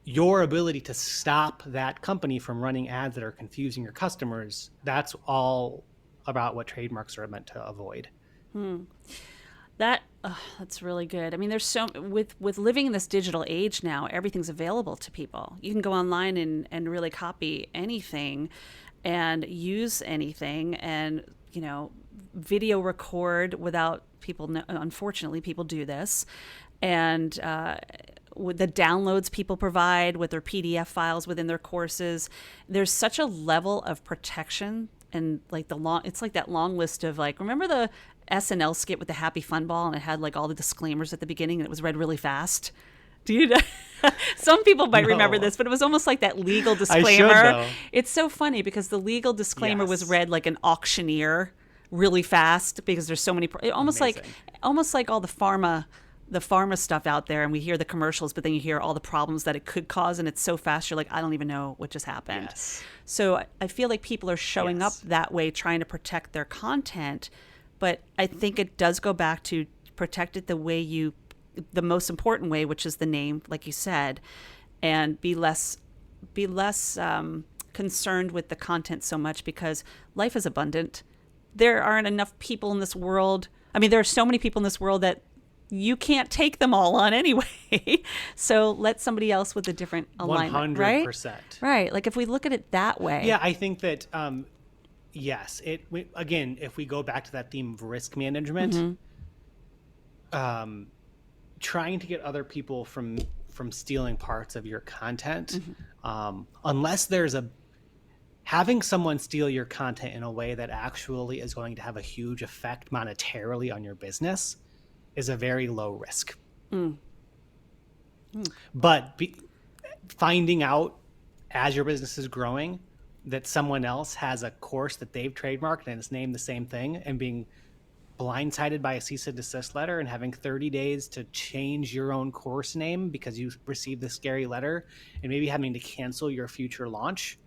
Your ability to stop that company from running ads that are confusing your customers, that's all about what trademarks are meant to avoid. That's really good. I mean, there's so with living in this digital age now, everything's available to people. You can go online and really copy anything and use anything and, video record without people unfortunately people do this. And with the downloads people provide with their PDF files within their courses, there's such a level of protection. And like it's like that long list of like, remember the SNL skit with the happy fun ball and it had like all the disclaimers at the beginning and it was read really fast? Do you know? Some people might remember this, but it was almost like that legal disclaimer. It's so funny because the legal disclaimer was read like an auctioneer really fast because there's so many, almost like all the pharma stuff out there, and we hear the commercials, but then you hear all the problems that it could cause, and it's so fast you're like, I don't even know what just happened. So I feel like people are showing up that way trying to protect their content, but I think it does go back to protect it the most important way, which is the name, like you said, and be less concerned with the content so much because life is abundant. There aren't enough people in this world. I mean, there are so many people in this world that you can't take them all on anyway. So let somebody else with a different alignment, 100%. Right. Like if we look at it that way. Yeah, I think that, yes, again, if we go back to that theme of risk management, trying to get other people from stealing parts of your content, unless there's having someone steal your content in a way that actually is going to have a huge effect monetarily on your business is a very low risk. But finding out as your business is growing that someone else has a course that they've trademarked and it's named the same thing and being blindsided by a cease and desist letter and having 30 days to change your own course name because you received this scary letter and maybe having to cancel your future launch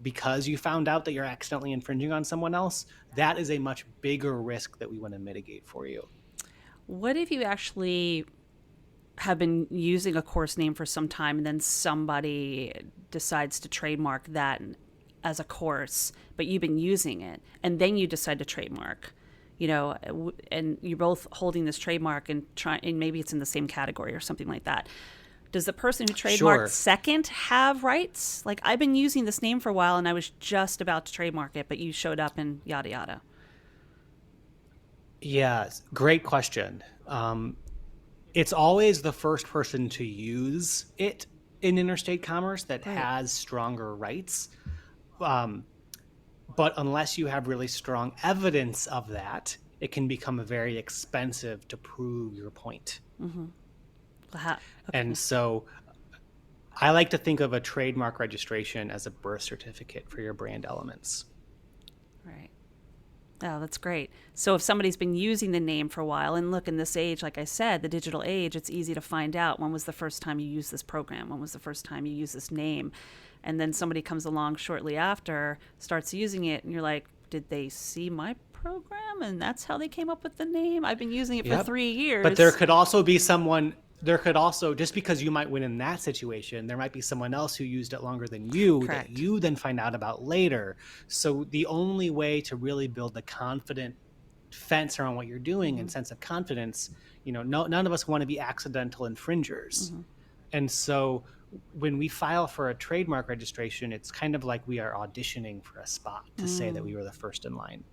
because you found out that you're accidentally infringing on someone else, that is a much bigger risk that we want to mitigate for you. What if you actually have been using a course name for some time and then somebody decides to trademark that as a course, but you've been using it and then you decide to trademark, and you're both holding this trademark and maybe it's in the same category or something like that. Does the person who trademarked second have rights? Like, I've been using this name for a while and I was just about to trademark it, but you showed up and yada, yada. Yeah, great question. It's always the first person to use it in interstate commerce that has stronger rights. But unless you have really strong evidence of that, it can become very expensive to prove your point. And so I like to think of a trademark registration as a birth certificate for your brand elements. Right. Oh, that's great. So if somebody's been using the name for a while, and look, in this age, like I said, the digital age, it's easy to find out when was the first time you used this program, when was the first time you used this name. And then somebody comes along shortly after, starts using it, and you're like, did they see my program? And that's how they came up with the name? I've been using it for 3 years. But there could also be just because you might win in that situation, there might be someone else who used it longer than you that you then find out about later. So the only way to really build the confident fence around what you're doing and sense of confidence, none of us want to be accidental infringers. And so when we file for a trademark registration, it's kind of like we are auditioning for a spot to say that we were the first in line.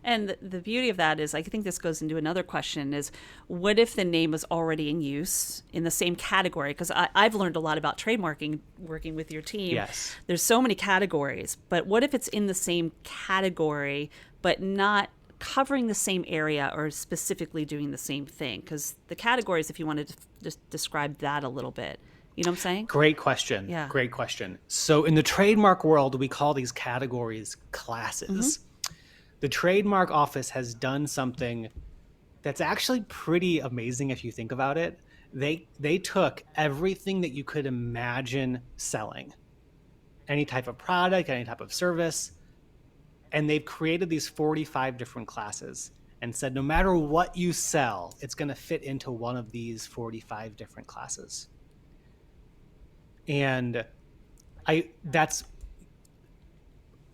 And the beauty of that is, I think this goes into another question, is what if the name was already in use in the same category? Because I've learned a lot about trademarking working with your team. Yes. There's so many categories, but what if it's in the same category, but not covering the same area or specifically doing the same thing? Because the categories, if you wanted to just describe that a little bit, you know what I'm saying? Great question. Yeah. Great question. So in the trademark world, we call these categories classes. The trademark office has done something that's actually pretty amazing if you think about it. They took everything that you could imagine selling, any type of product, any type of service, and they've created these 45 different classes and said no matter what you sell, it's going to fit into one of these 45 different classes. And that's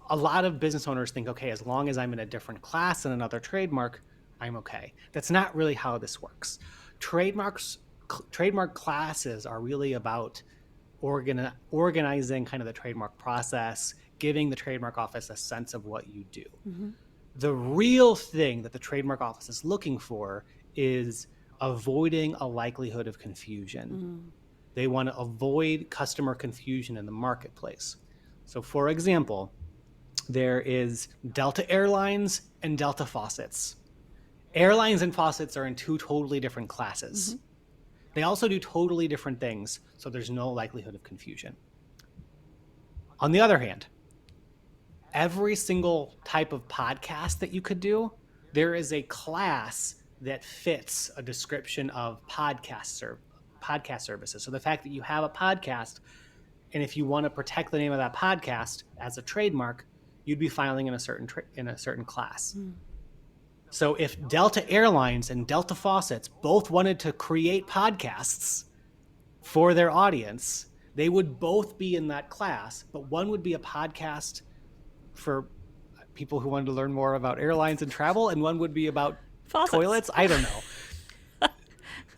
a lot of business owners think, okay, as long as I'm in a different class than another trademark, I'm okay. That's not really how this works. Trademark classes are really about organizing kind of the trademark process, giving the trademark office a sense of what you do. The real thing that the trademark office is looking for is avoiding a likelihood of confusion. They want to avoid customer confusion in the marketplace. So for example, there is Delta Airlines and Delta Faucets. Airlines and faucets are in two totally different classes. They also do totally different things, so there's no likelihood of confusion. On the other hand, every single type of podcast that you could do, there is a class that fits a description of podcast services. So the fact that you have a podcast, and if you want to protect the name of that podcast as a trademark, you'd be filing in a certain class. So if Delta Airlines and Delta Faucets both wanted to create podcasts for their audience, they would both be in that class, but one would be a podcast for people who wanted to learn more about airlines and travel, and one would be about Faucets. Toilets. I don't know.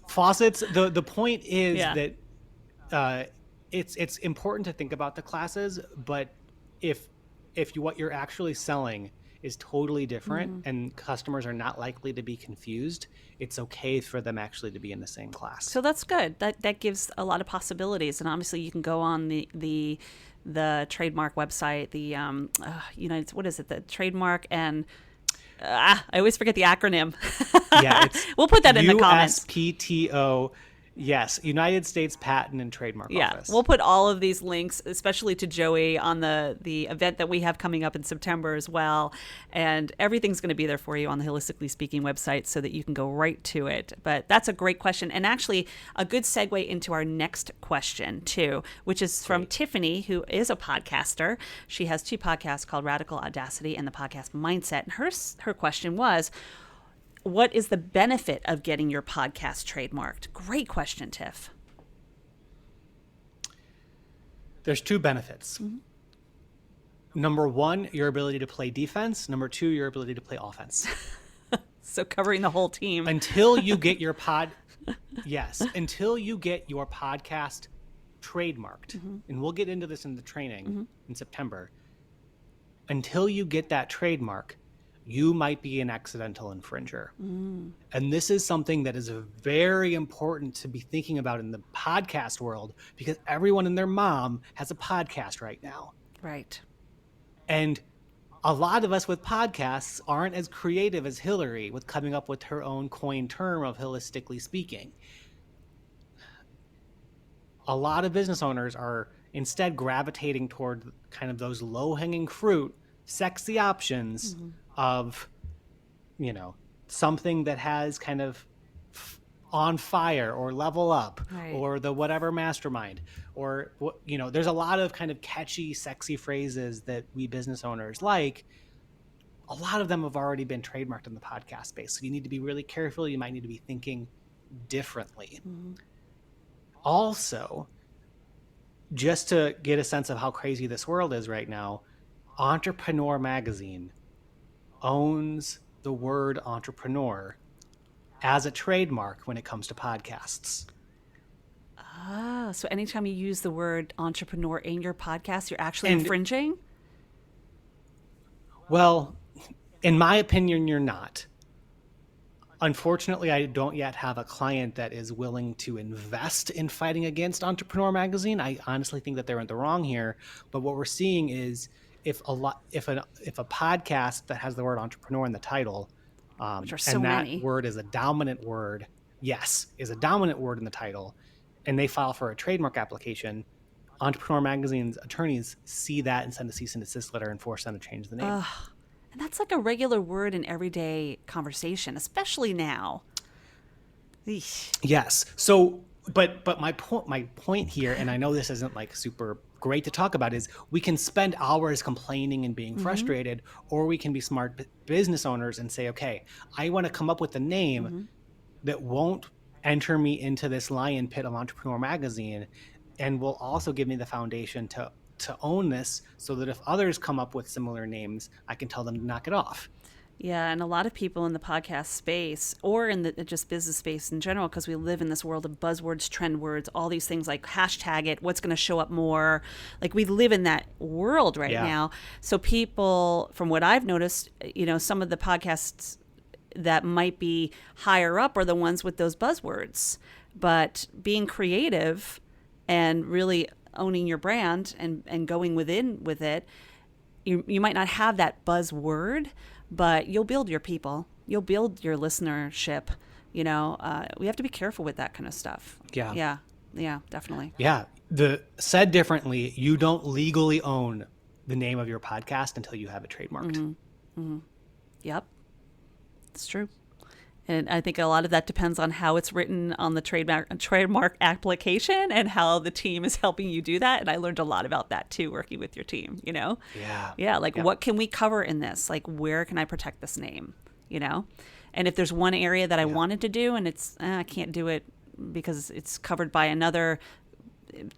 Faucets. The point is that it's important to think about the classes, but if what you're actually selling is totally different and customers are not likely to be confused, it's okay for them actually to be in the same class. So that's good. That gives a lot of possibilities, and obviously you can go on the trademark website, the United, what is it, the trademark, and I always forget the acronym. Yeah, it's we'll put that in the comments. USPTO. Yes, United States Patent and Trademark Office. We'll put all of these links, especially to Joey, on the event that we have coming up in September as well. And everything's going to be there for you on the Holistically Speaking website so that you can go right to it. But that's a great question. And actually a good segue into our next question too, which is from Tiffany, who is a podcaster. She has two podcasts called Radical Audacity and the Podcast Mindset. And her question was, what is the benefit of getting your podcast trademarked? Great question, Tiff. There's two benefits. Number one, your ability to play defense. Number two, your ability to play offense. So covering the whole team. Until you get your until you get your podcast trademarked, and we'll get into this in the training in September. Until you get that trademark, you might be an accidental infringer. And this is something that is very important to be thinking about in the podcast world, because everyone and their mom has a podcast right now. Right. And a lot of us with podcasts aren't as creative as Hilary with coming up with her own coined term of holistically speaking. A lot of business owners are instead gravitating toward kind of those low-hanging fruit, sexy options of, something that has kind of on fire or level up or the whatever mastermind or, there's a lot of kind of catchy, sexy phrases that we business owners like. A lot of them have already been trademarked in the podcast space. So you need to be really careful. You might need to be thinking differently. Also, just to get a sense of how crazy this world is right now, Entrepreneur Magazine owns the word entrepreneur as a trademark when it comes to podcasts. Ah, so anytime you use the word entrepreneur in your podcast, you're actually And infringing? well, in my opinion, you're not. Unfortunately, I don't yet have a client that is willing to invest in fighting against Entrepreneur Magazine. I honestly think that they're in the wrong here. But what we're seeing is if a podcast that has the word entrepreneur in the title, Which are so and that many. word is a dominant word, yes, is a dominant word in the title, and they file for a trademark application, Entrepreneur Magazine's attorneys see that and send a cease and desist letter and force them to change the name. Ugh. And that's like a regular word in everyday conversation, especially now. Eesh. Yes. So, but my point here, and I know this isn't like super great to talk about, is we can spend hours complaining and being Mm-hmm. frustrated, or we can be smart business owners and say, okay, I want to come up with a name Mm-hmm. that won't enter me into this lion pit of Entrepreneur Magazine, and will also give me the foundation to own this, so that if others come up with similar names, I can tell them to knock it off. Yeah, and a lot of people in the podcast space or in the just business space in general, because we live in this world of buzzwords, trend words, all these things like hashtag it, what's going to show up more. Like we live in that world right Yeah. now. So people, from what I've noticed, some of the podcasts that might be higher up are the ones with those buzzwords. But being creative and really owning your brand and going within with it, you might not have that buzzword, but you'll build your people. You'll build your listenership. We have to be careful with that kind of stuff. Yeah. Yeah, yeah, definitely. Yeah. The said differently, you don't legally own the name of your podcast until you have it trademarked. Yep, it's true. And I think a lot of that depends on how it's written on the trademark application and how the team is helping you do that. And I learned a lot about that too, working with your team. Yeah. Yeah, like Yep. what can we cover in this? Like where can I protect this name? You know? And if there's one area that I Yeah. wanted to do and I can't do it because it's covered by another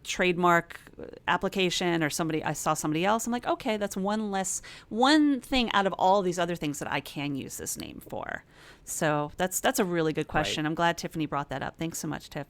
trademark application, or I saw somebody else, I'm like, okay, that's one thing out of all these other things that I can use this name for. So that's a really good question. Right. I'm glad Tiffany brought that up. Thanks so much, Tiff.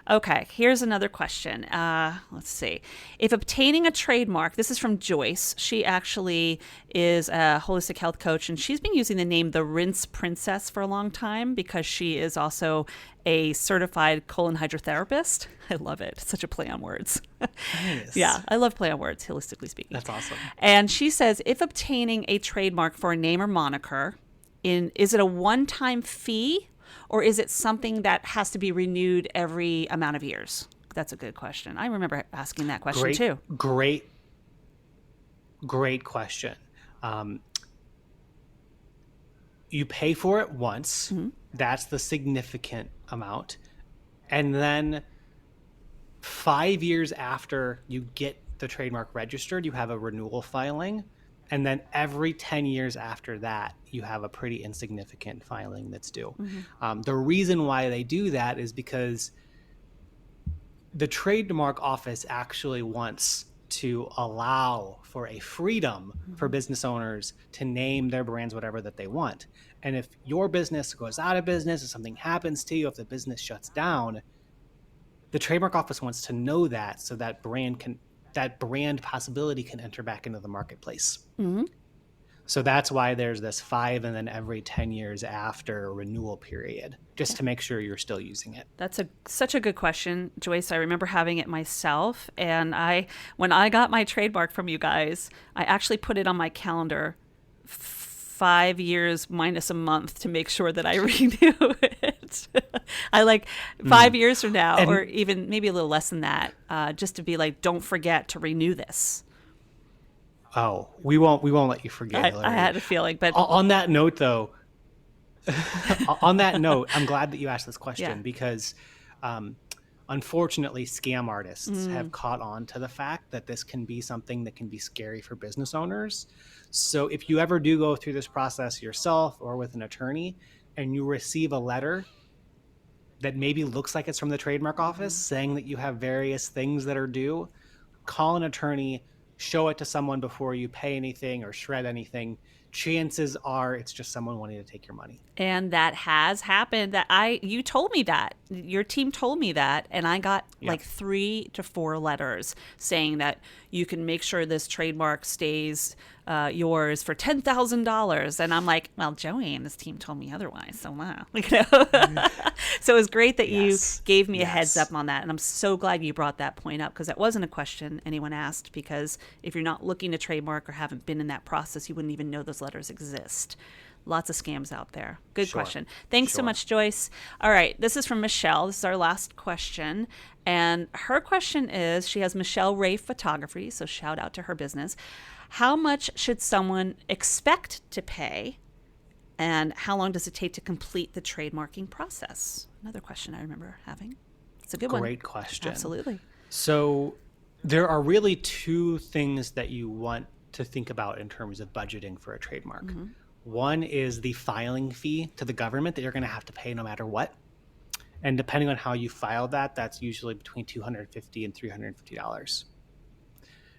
Okay, here's another question. Let's see. If obtaining a trademark, this is from Joyce. She actually is a holistic health coach, and she's been using the name the Rinse Princess for a long time because she is also a certified colon hydrotherapist. I love it. It's such a play on words. Nice. Yeah, I love play on words, holistically speaking. That's awesome. And she says, if obtaining a trademark for a name or moniker, is it a one-time fee, or is it something that has to be renewed every amount of years? That's a good question. I remember asking that question Great, too. great question. You pay for it once. Mm-hmm. That's the significant amount. And then 5 years after you get the trademark registered, you have a renewal filing. And then every 10 years after that, you have a pretty insignificant filing that's due. Mm-hmm. The reason why they do that is because the trademark office actually wants to allow for a freedom for business owners to name their brands whatever that they want. And if your business goes out of business, if something happens to you, if the business shuts down, the trademark office wants to know that, so that brand possibility can enter back into the marketplace. Mm-hmm. So that's why there's this 5 and then every 10 years after renewal period, just to make sure you're still using it. That's such a good question, Joyce. I remember having it myself, and when I got my trademark from you guys, I actually put it on my calendar 5 years minus a month to make sure that I renew it. I like 5 years from now, And- or even maybe a little less than that, just to be like, don't forget to renew this. Oh, we won't let you forget, I Hilary. had a feeling, but On that note, though, I'm glad that you asked this question, Yeah. because unfortunately, scam artists have caught on to the fact that this can be something that can be scary for business owners. So if you ever do go through this process yourself or with an attorney, and you receive a letter that maybe looks like it's from the trademark office saying that you have various things that are due, call an attorney, show it to someone before you pay anything or shred anything. chances are it's just someone wanting to take your money. And that has happened. You told me that. Your team told me that, and I got like 3 to 4 letters saying that you can make sure this trademark stays yours for $10,000. And I'm like, well, Joey and his team told me otherwise. So wow, So it was great that you gave me a heads up on that, and I'm so glad you brought that point up, because that wasn't a question anyone asked. Because if you're not looking to trademark or haven't been in that process, you wouldn't even know those letters exist. Lots of scams out there. Good question. Thanks so much, Joyce. All right. This is from Michelle. This is our last question. And her question is, she has Michelle Ray Photography, so shout out to her business. How much should someone expect to pay? And how long does it take to complete the trademarking process? Another question I remember having. It's a good one. Great question. Absolutely. So there are really 2 things that you want to think about in terms of budgeting for a trademark. Mm-hmm. One is the filing fee to the government that you're going to have to pay no matter what. And depending on how you file that, that's usually between $250 and $350.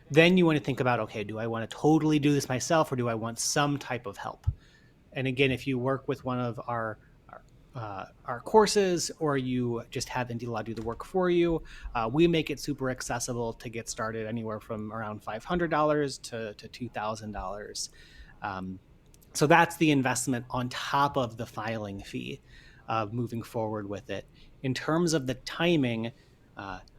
Then you want to think about, okay, do I want to totally do this myself, or do I want some type of help? And again, if you work with one of our courses, or you just have IndieLaw do the work for you, we make it super accessible to get started anywhere from around $500 to $2,000. So that's the investment on top of the filing fee moving forward with it. In terms of the timing,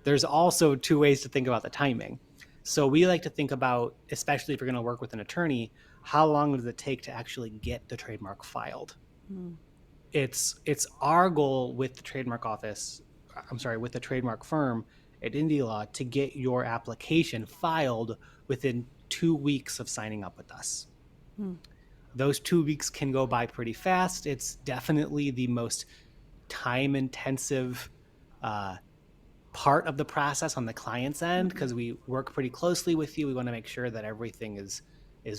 there's also 2 ways to think about the timing. So we like to think about, especially if you're going to work with an attorney, how long does it take to actually get the trademark filed? It's our goal with the trademark office, with the trademark firm at IndieLaw, to get your application filed within 2 weeks of signing up with us. Those 2 weeks can go by pretty fast. It's definitely the most time-intensive part of the process on the client's end, because we work pretty closely with you. We want to make sure that everything is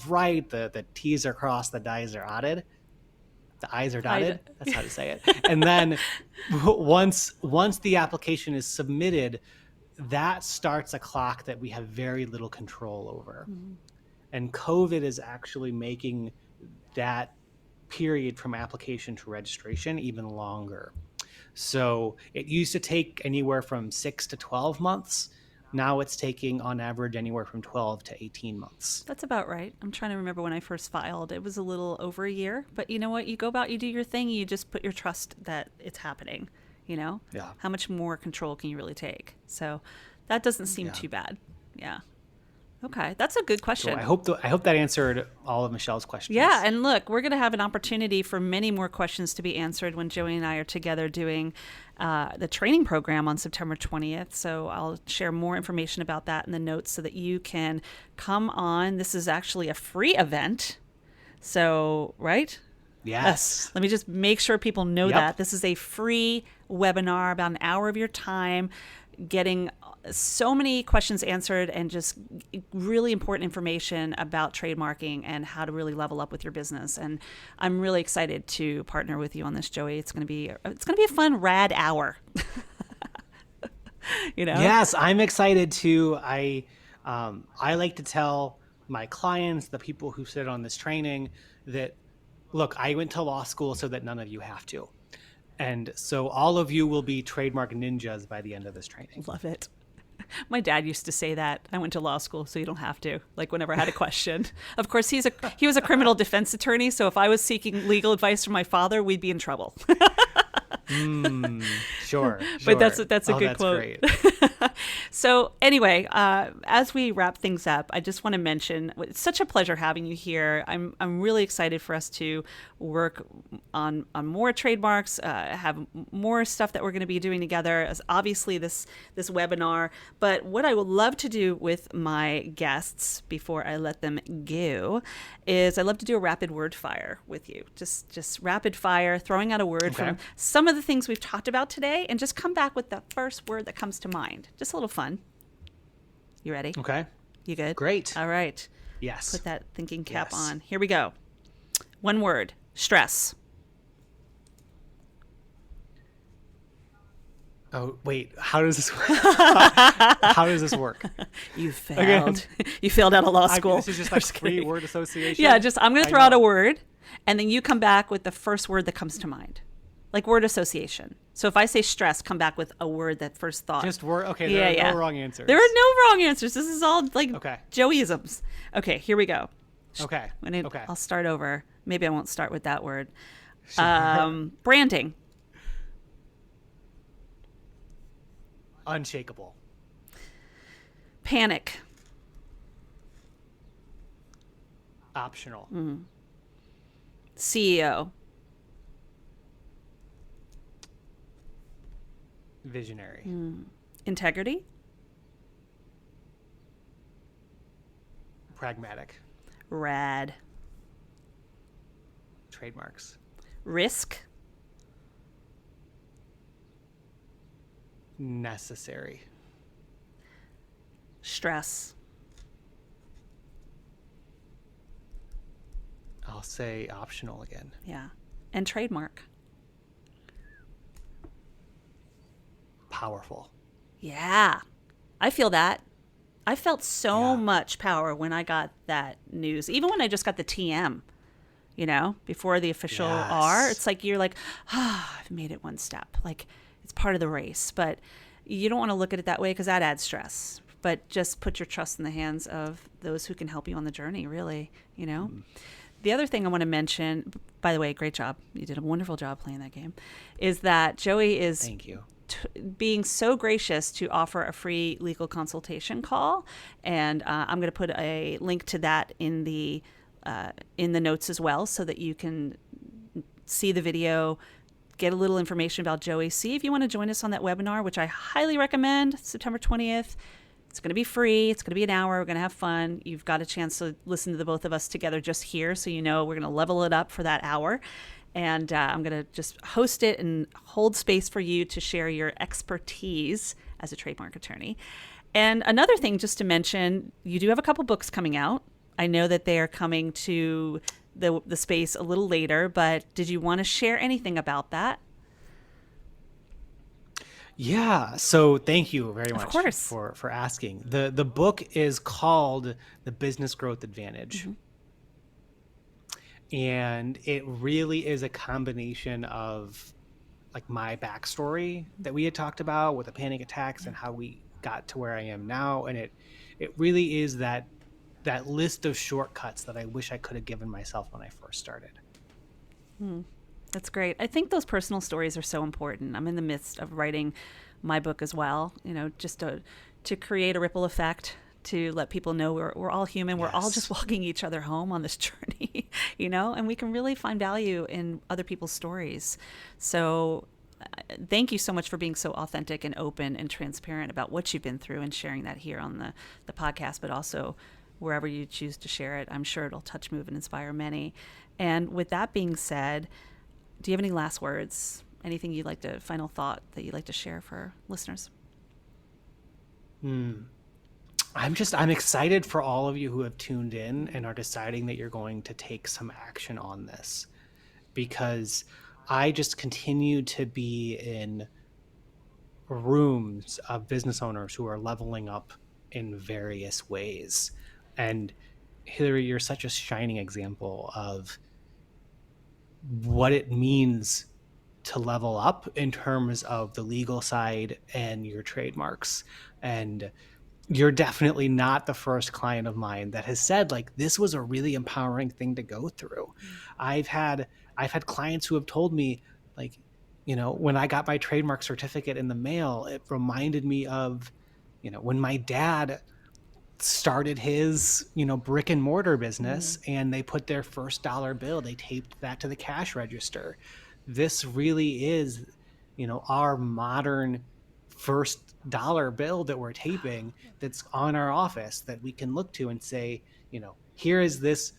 right. The T's are crossed, the I's are dotted. The I's are dotted. That's how to say it. And then once the application is submitted, that starts a clock that we have very little control over. And COVID is actually making that period from application to registration even longer. So it used to take anywhere from 6 to 12 months. Now it's taking on average anywhere from 12 to 18 months. That's about right. I'm trying to remember when I first filed. It was a little over a year, but you know what? You go about, you do your thing, you just put your trust that it's happening, Yeah. How much more control can you really take? So that doesn't seem too bad. Yeah. Okay, that's a good question. So I hope that answered all of Michelle's questions. Yeah, and look, we're going to have an opportunity for many more questions to be answered when Joey and I are together doing the training program on September 20th. So I'll share more information about that in the notes so that you can come on. This is actually a free event. So, right? Yes. Let me just make sure people know that. This is a free webinar, about an hour of your time, getting so many questions answered and just really important information about trademarking and how to really level up with your business. And I'm really excited to partner with you on this, Joey. It's going to be a fun, rad hour. Yes, I'm excited too. I like to tell my clients, the people who sit on this training, that look, I went to law school so that none of you have to. And so all of you will be trademark ninjas by the end of this training. Love it. My dad used to say that. I went to law school, so you don't have to. Like whenever I had a question. Of course, he was a criminal defense attorney, so if I was seeking legal advice from my father, we'd be in trouble. Sure. But that's a good quote. Great. So anyway, as we wrap things up, I just want to mention it's such a pleasure having you here. I'm really excited for us to work on more trademarks, have more stuff that we're going to be doing together. As obviously this webinar, but what I would love to do with my guests before I let them go is I love to do a rapid word fire with you. Just rapid fire, throwing out a word from some of the things we've talked about today, and just come back with the first word that comes to mind. Just a little fun. You ready? Okay. You good? Great. All right. Yes. Put that thinking cap on. Here we go. One word. Stress. Oh, wait, how does this work? How does this work? You failed. You failed out of law school. This is just like free word association. Yeah, just I'm going to throw out a word, and then you come back with the first word that comes to mind, like word association. So if I say stress, come back with a word that first thought. Just word. Okay, there are no wrong answers. There are no wrong answers. This is all like Joeyisms. Okay, here we go. Okay. I'll start over. Maybe I won't start with that word. Sure. Branding. Unshakable. Panic. Optional. CEO. Visionary. Integrity. Pragmatic. Rad. Trademarks. Risk. Necessary. Stress. I'll say optional again. Yeah. And trademark. Powerful. Yeah. I feel that. I felt so much power when I got that news. Even when I just got the TM, before the official R, it's like you're like, I've made it one step. Like, it's part of the race. But you don't want to look at it that way because that adds stress. But just put your trust in the hands of those who can help you on the journey, really, The other thing I want to mention, by the way, great job. You did a wonderful job playing that game, is that Joey is Thank you. Being so gracious to offer a free legal consultation call. And I'm going to put a link to that in the notes as well so that you can see the video, get a little information about Joey. See if you want to join us on that webinar, which I highly recommend, September 20th. It's going to be free. It's going to be an hour. We're going to have fun. You've got a chance to listen to the both of us together just here. So we're going to level it up for that hour. And I'm going to just host it and hold space for you to share your expertise as a trademark attorney. And another thing just to mention, you do have a couple books coming out. I know that they are coming to the space a little later, but did you want to share anything about that? Yeah. So thank you very much of course. for asking. The book is called The Business Growth Advantage. Mm-hmm. And it really is a combination of like my backstory that we had talked about with the panic attacks and how we got to where I am now. And it really is that list of shortcuts that I wish I could have given myself when I first started. That's great. I think those personal stories are so important. I'm in the midst of writing my book as well, just to create a ripple effect, to let people know we're all human. We're all just walking each other home on this journey, and we can really find value in other people's stories. So thank you so much for being so authentic and open and transparent about what you've been through and sharing that here on the podcast, but also wherever you choose to share it. I'm sure it'll touch, move, and inspire many. And with that being said, do you have any last words? Anything final thought that you'd like to share for listeners? I'm excited for all of you who have tuned in and are deciding that you're going to take some action on this, because I just continue to be in rooms of business owners who are leveling up in various ways. And Hilary, you're such a shining example of what it means to level up in terms of the legal side and your trademarks. And you're definitely not the first client of mine that has said, like, this was a really empowering thing to go through. I've had clients who have told me, like, when I got my trademark certificate in the mail, it reminded me of, when my dad started his, brick and mortar business, and they put their first dollar bill, they taped that to the cash register. This really is, our modern first dollar bill that we're taping, that's on our office, that we can look to and say, here is this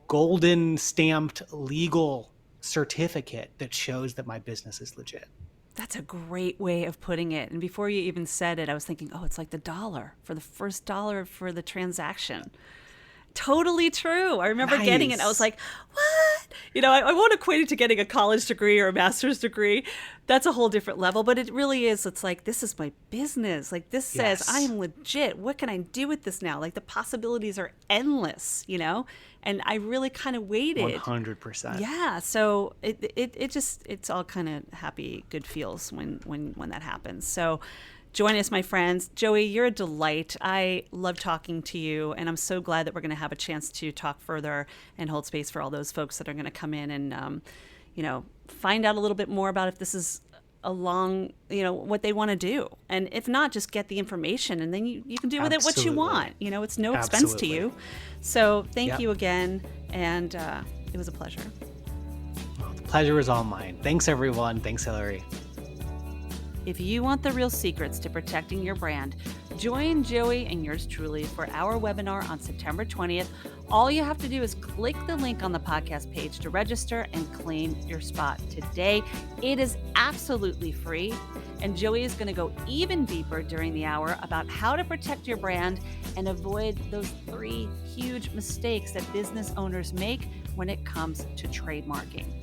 golden stamped legal certificate that shows that my business is legit. That's a great way of putting it. And before you even said it, I was thinking, it's like the dollar for the first dollar for the transaction. Totally true. I remember getting it. I was like, what? I won't equate it to getting a college degree or a master's degree. That's a whole different level, but it really is. It's like, this is my business. Like, this says I am legit. What can I do with this now? Like, the possibilities are endless, and I really kind of waited. 100%. Yeah. So it's all kind of happy, good feels when that happens. So join us, my friends. Joey, you're a delight. I love talking to you, and I'm so glad that we're going to have a chance to talk further and hold space for all those folks that are going to come in and, find out a little bit more about if this is along, what they want to do. And if not, just get the information, and then you can do with it what you want. It's no expense to you. So thank you again, and it was a pleasure. Well, the pleasure is all mine. Thanks, everyone. Thanks, Hilary. If you want the real secrets to protecting your brand, join Joey and yours truly for our webinar on September 20th. All you have to do is click the link on the podcast page to register and claim your spot today. It is absolutely free, and Joey is going to go even deeper during the hour about how to protect your brand and avoid those 3 huge mistakes that business owners make when it comes to trademarking.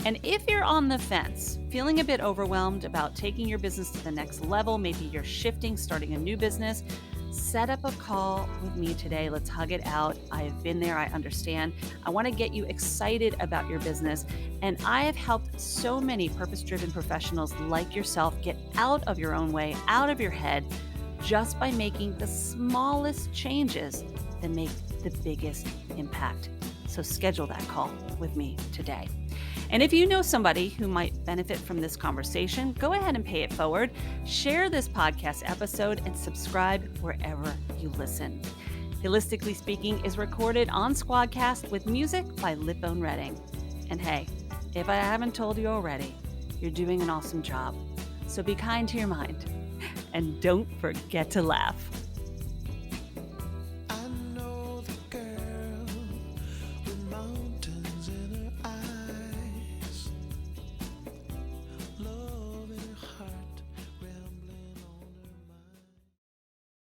And if you're on the fence, feeling a bit overwhelmed about taking your business to the next level, maybe you're shifting, starting a new business, set up a call with me today. Let's hug it out. I have been there. I understand. I want to get you excited about your business. And I have helped so many purpose-driven professionals like yourself get out of your own way, out of your head, just by making the smallest changes that make the biggest impact. So schedule that call with me today. And if you know somebody who might benefit from this conversation, go ahead and pay it forward. Share this podcast episode and subscribe wherever you listen. Holistically Speaking is recorded on Squadcast with music by Lipone Redding. And hey, if I haven't told you already, you're doing an awesome job. So be kind to your mind and don't forget to laugh.